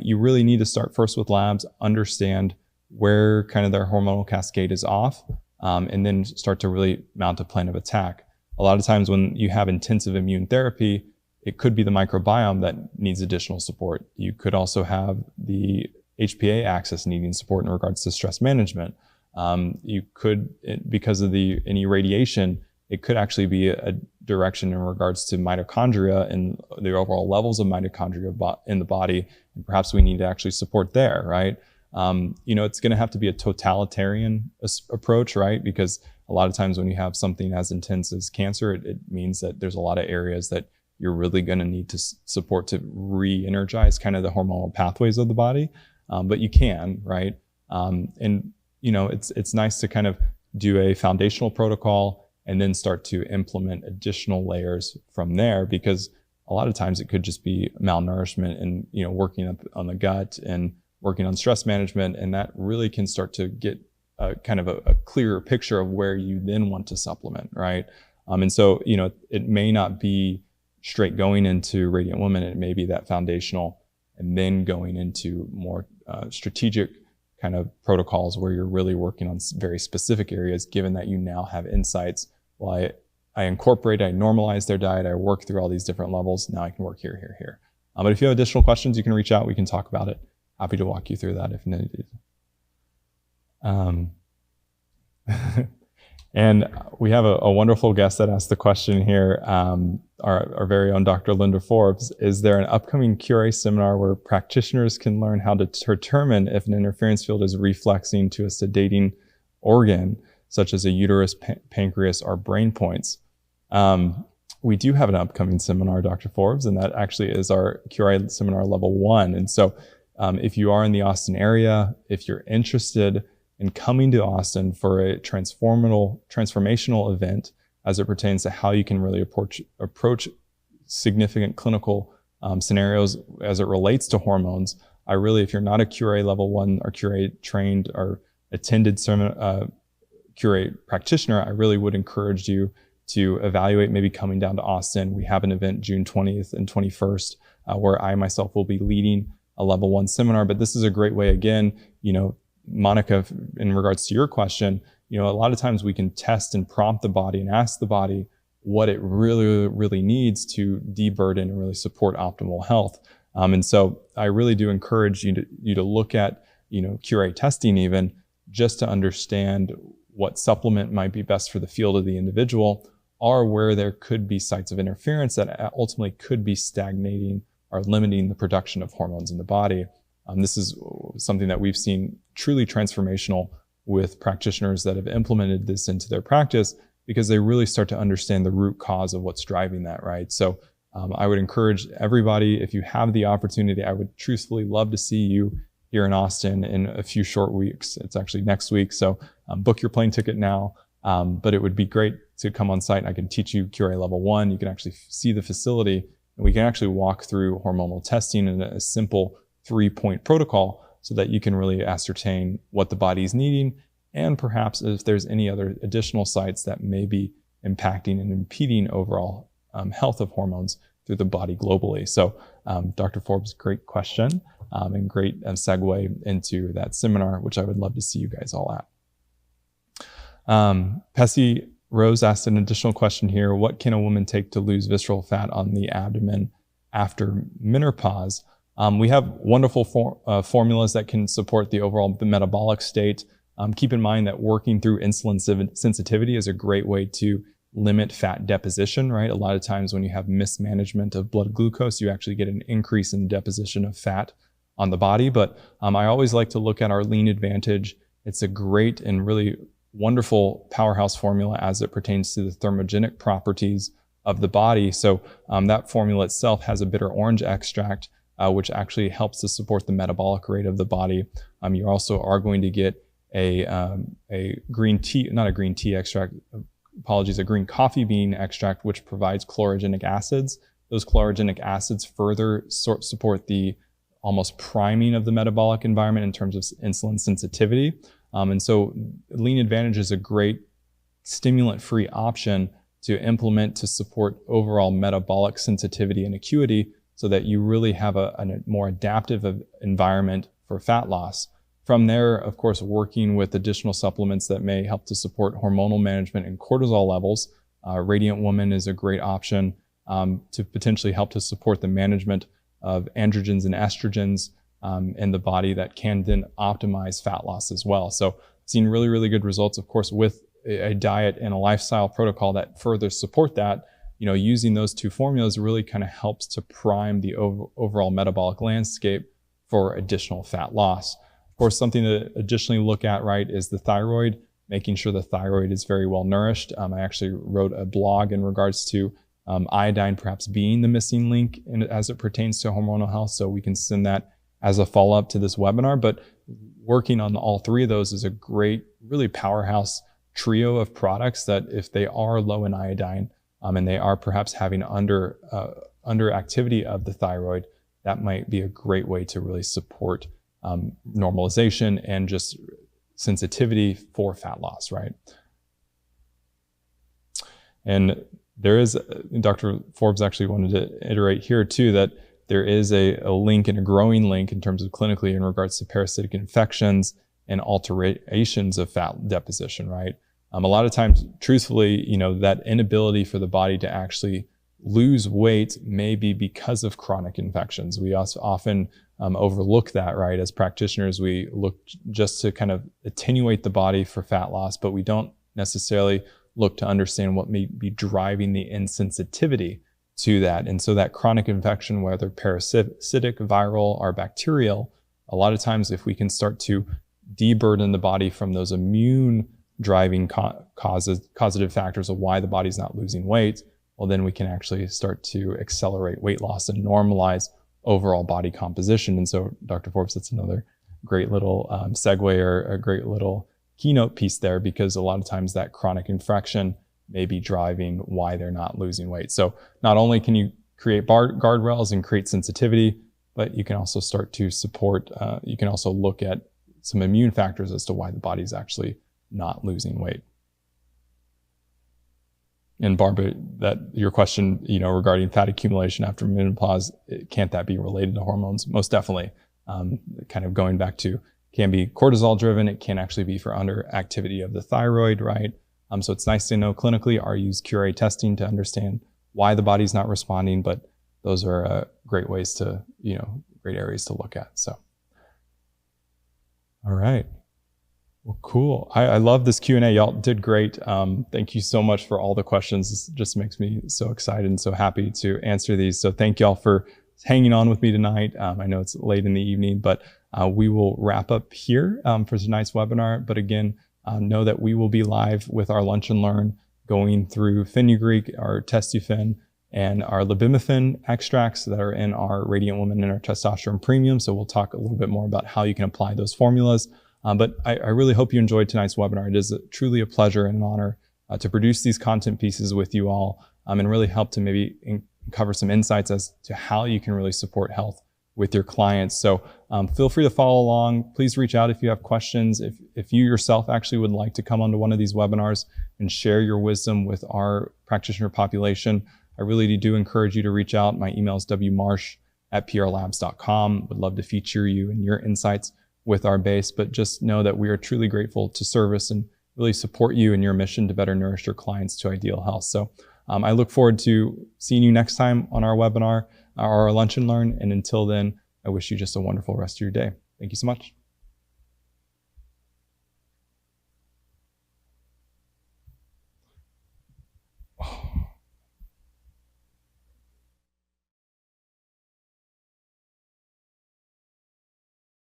you really need to start first with labs, understand where kind of their hormonal cascade is off, and then start to really mount a plan of attack. A lot of times when you have intensive immune therapy, it could be the microbiome that needs additional support. You could also have the HPA axis needing support in regards to stress management. You could, because of any radiation, it could actually be a direction in regards to mitochondria and the overall levels of mitochondria in the body. And perhaps we need to actually support there, right? It's going to have to be a totalitarian approach, right? Because a lot of times when you have something as intense as cancer, it means that there's a lot of areas that you're really going to need to support to re-energize kind of the hormonal pathways of the body. But you can, right? And it's nice to kind of do a foundational protocol and then start to implement additional layers from there, because a lot of times it could just be malnourishment and, working on the gut and working on stress management. And that really can start to get kind of a clearer picture of where you then want to supplement, right? And so, it may not be straight going into Radiant Woman. It may be that foundational and then going into more strategic kind of protocols where you're really working on very specific areas, given that you now have insights. Well, I incorporate, I normalize their diet, I work through all these different levels. Now I can work here. But if you have additional questions, you can reach out. We can talk about it. Happy to walk you through that if needed. And we have a wonderful guest that asked the question here, our very own Dr. Linda Forbes. Is there an upcoming QRA seminar where practitioners can learn how to determine if an interference field is reflexing to a sedating organ, such as a uterus, pancreas, or brain points? We do have an upcoming seminar, Dr. Forbes, and that actually is our QRA seminar level 1. And so if you are in the Austin area, if you're interested in coming to Austin for a transformational event as it pertains to how you can really approach significant clinical scenarios as it relates to hormones, if you're not a QRA level 1 or QRA trained or attended QRA practitioner, I really would encourage you to evaluate maybe coming down to Austin. We have an event June 20th and 21st where I myself will be leading a level 1 seminar. But this is a great way, again, Monica, in regards to your question, a lot of times we can test and prompt the body and ask the body what it really, really needs to deburden and really support optimal health. And so I really do encourage you to look at, QRA testing even, just to understand what supplement might be best for the field of the individual, or where there could be sites of interference that ultimately could be stagnating or limiting the production of hormones in the body. This is something that we've seen truly transformational with practitioners that have implemented this into their practice, because they really start to understand the root cause of what's driving that, right? So I would encourage everybody, if you have the opportunity, I would truthfully love to see you here in Austin in a few short weeks. It's actually next week, so book your plane ticket now. But it would be great to come on site. I can teach you QRA level 1. You can actually see the facility, and we can actually walk through hormonal testing in a simple 3-point protocol so that you can really ascertain what the body is needing, and perhaps if there's any other additional sites that may be impacting and impeding overall health of hormones through the body globally. So Dr. Forbes, great question and great segue into that seminar, which I would love to see you guys all at. Pessy Rose asked an additional question here. What can a woman take to lose visceral fat on the abdomen after menopause? We have wonderful formulas that can support the overall metabolic state. Keep in mind that working through insulin sensitivity is a great way to limit fat deposition, right? A lot of times when you have mismanagement of blood glucose, you actually get an increase in deposition of fat on the body. But I always like to look at our Lean Advantage. It's a great and really wonderful powerhouse formula as it pertains to the thermogenic properties of the body. So that formula itself has a bitter orange extract, which actually helps to support the metabolic rate of the body. You also are going to get a green tea, not a green tea extract, a green coffee bean extract, which provides chlorogenic acids. Those chlorogenic acids further support the almost priming of the metabolic environment in terms of insulin sensitivity. And so Lean Advantage is a great stimulant-free option to implement to support overall metabolic sensitivity and acuity, so that you really have a more adaptive environment for fat loss. From there, of course, working with additional supplements that may help to support hormonal management and cortisol levels. Radiant Woman is a great option to potentially help to support the management of androgens and estrogens in the body that can then optimize fat loss as well. So seen really, really good results, of course, with a diet and a lifestyle protocol that further support that. Using those two formulas really kind of helps to prime the overall metabolic landscape for additional fat loss. Of course, something to additionally look at, right, is the thyroid. making sure the thyroid is very well nourished. I actually wrote a blog in regards to iodine perhaps being the missing link as it pertains to hormonal health. So we can send that as a follow-up to this webinar. But working on all three of those is a great, really powerhouse trio of products that if they are low in iodine and they are perhaps having under activity of the thyroid, that might be a great way to really support normalization and just sensitivity for fat loss, right? And there is, Dr. Forbes actually wanted to iterate here too, that there is a link and a growing link in terms of clinically in regards to parasitic infections and alterations of fat deposition, right? A lot of times, truthfully, that inability for the body to actually lose weight may be because of chronic infections. We also often overlook that, right? As practitioners, we look just to kind of attenuate the body for fat loss, but we don't necessarily look to understand what may be driving the insensitivity to that. And so that chronic infection, whether parasitic, viral, or bacterial, a lot of times if we can start to deburden the body from those immune driving causative factors of why the body's not losing weight, well, then we can actually start to accelerate weight loss and normalize overall body composition. And so, Dr. Forbes, that's another great little segue or a great little keynote piece there, because a lot of times that chronic infection may be driving why they're not losing weight. So not only can you create guardrails and create sensitivity, but you can also start to support, you can also look at some immune factors as to why the body's actually not losing weight. And Barbara, that your question, regarding fat accumulation after menopause, can't that be related to hormones? Most definitely. Kind of going back to, can be cortisol driven. It can actually be for underactivity of the thyroid, right? So it's nice to know clinically, or use QRA testing to understand why the body's not responding. But those are great ways to, great areas to look at. So, all right. Well, cool. I love this Q&A. Y'all did great. Thank you so much for all the questions. This just makes me so excited and so happy to answer these. So thank y'all for hanging on with me tonight. I know it's late in the evening, but we will wrap up here for tonight's webinar. But again, know that we will be live with our Lunch and Learn, going through fenugreek, our testofen, and our libimafin extracts that are in our Radiant Woman and our Testosterone Premium. So we'll talk a little bit more about how you can apply those formulas. But I really hope you enjoyed tonight's webinar. It is truly a pleasure and an honor to produce these content pieces with you all and really help to maybe cover some insights as to how you can really support health with your clients. So feel free to follow along. Please reach out if you have questions. If you yourself actually would like to come onto one of these webinars and share your wisdom with our practitioner population, I really do encourage you to reach out. My email is wmarsh@prlabs.com. Would love to feature you and your insights with our base, but just know that we are truly grateful to service and really support you in your mission to better nourish your clients to ideal health. So I look forward to seeing you next time on our webinar, our Lunch and Learn. And until then, I wish you just a wonderful rest of your day. Thank you so much.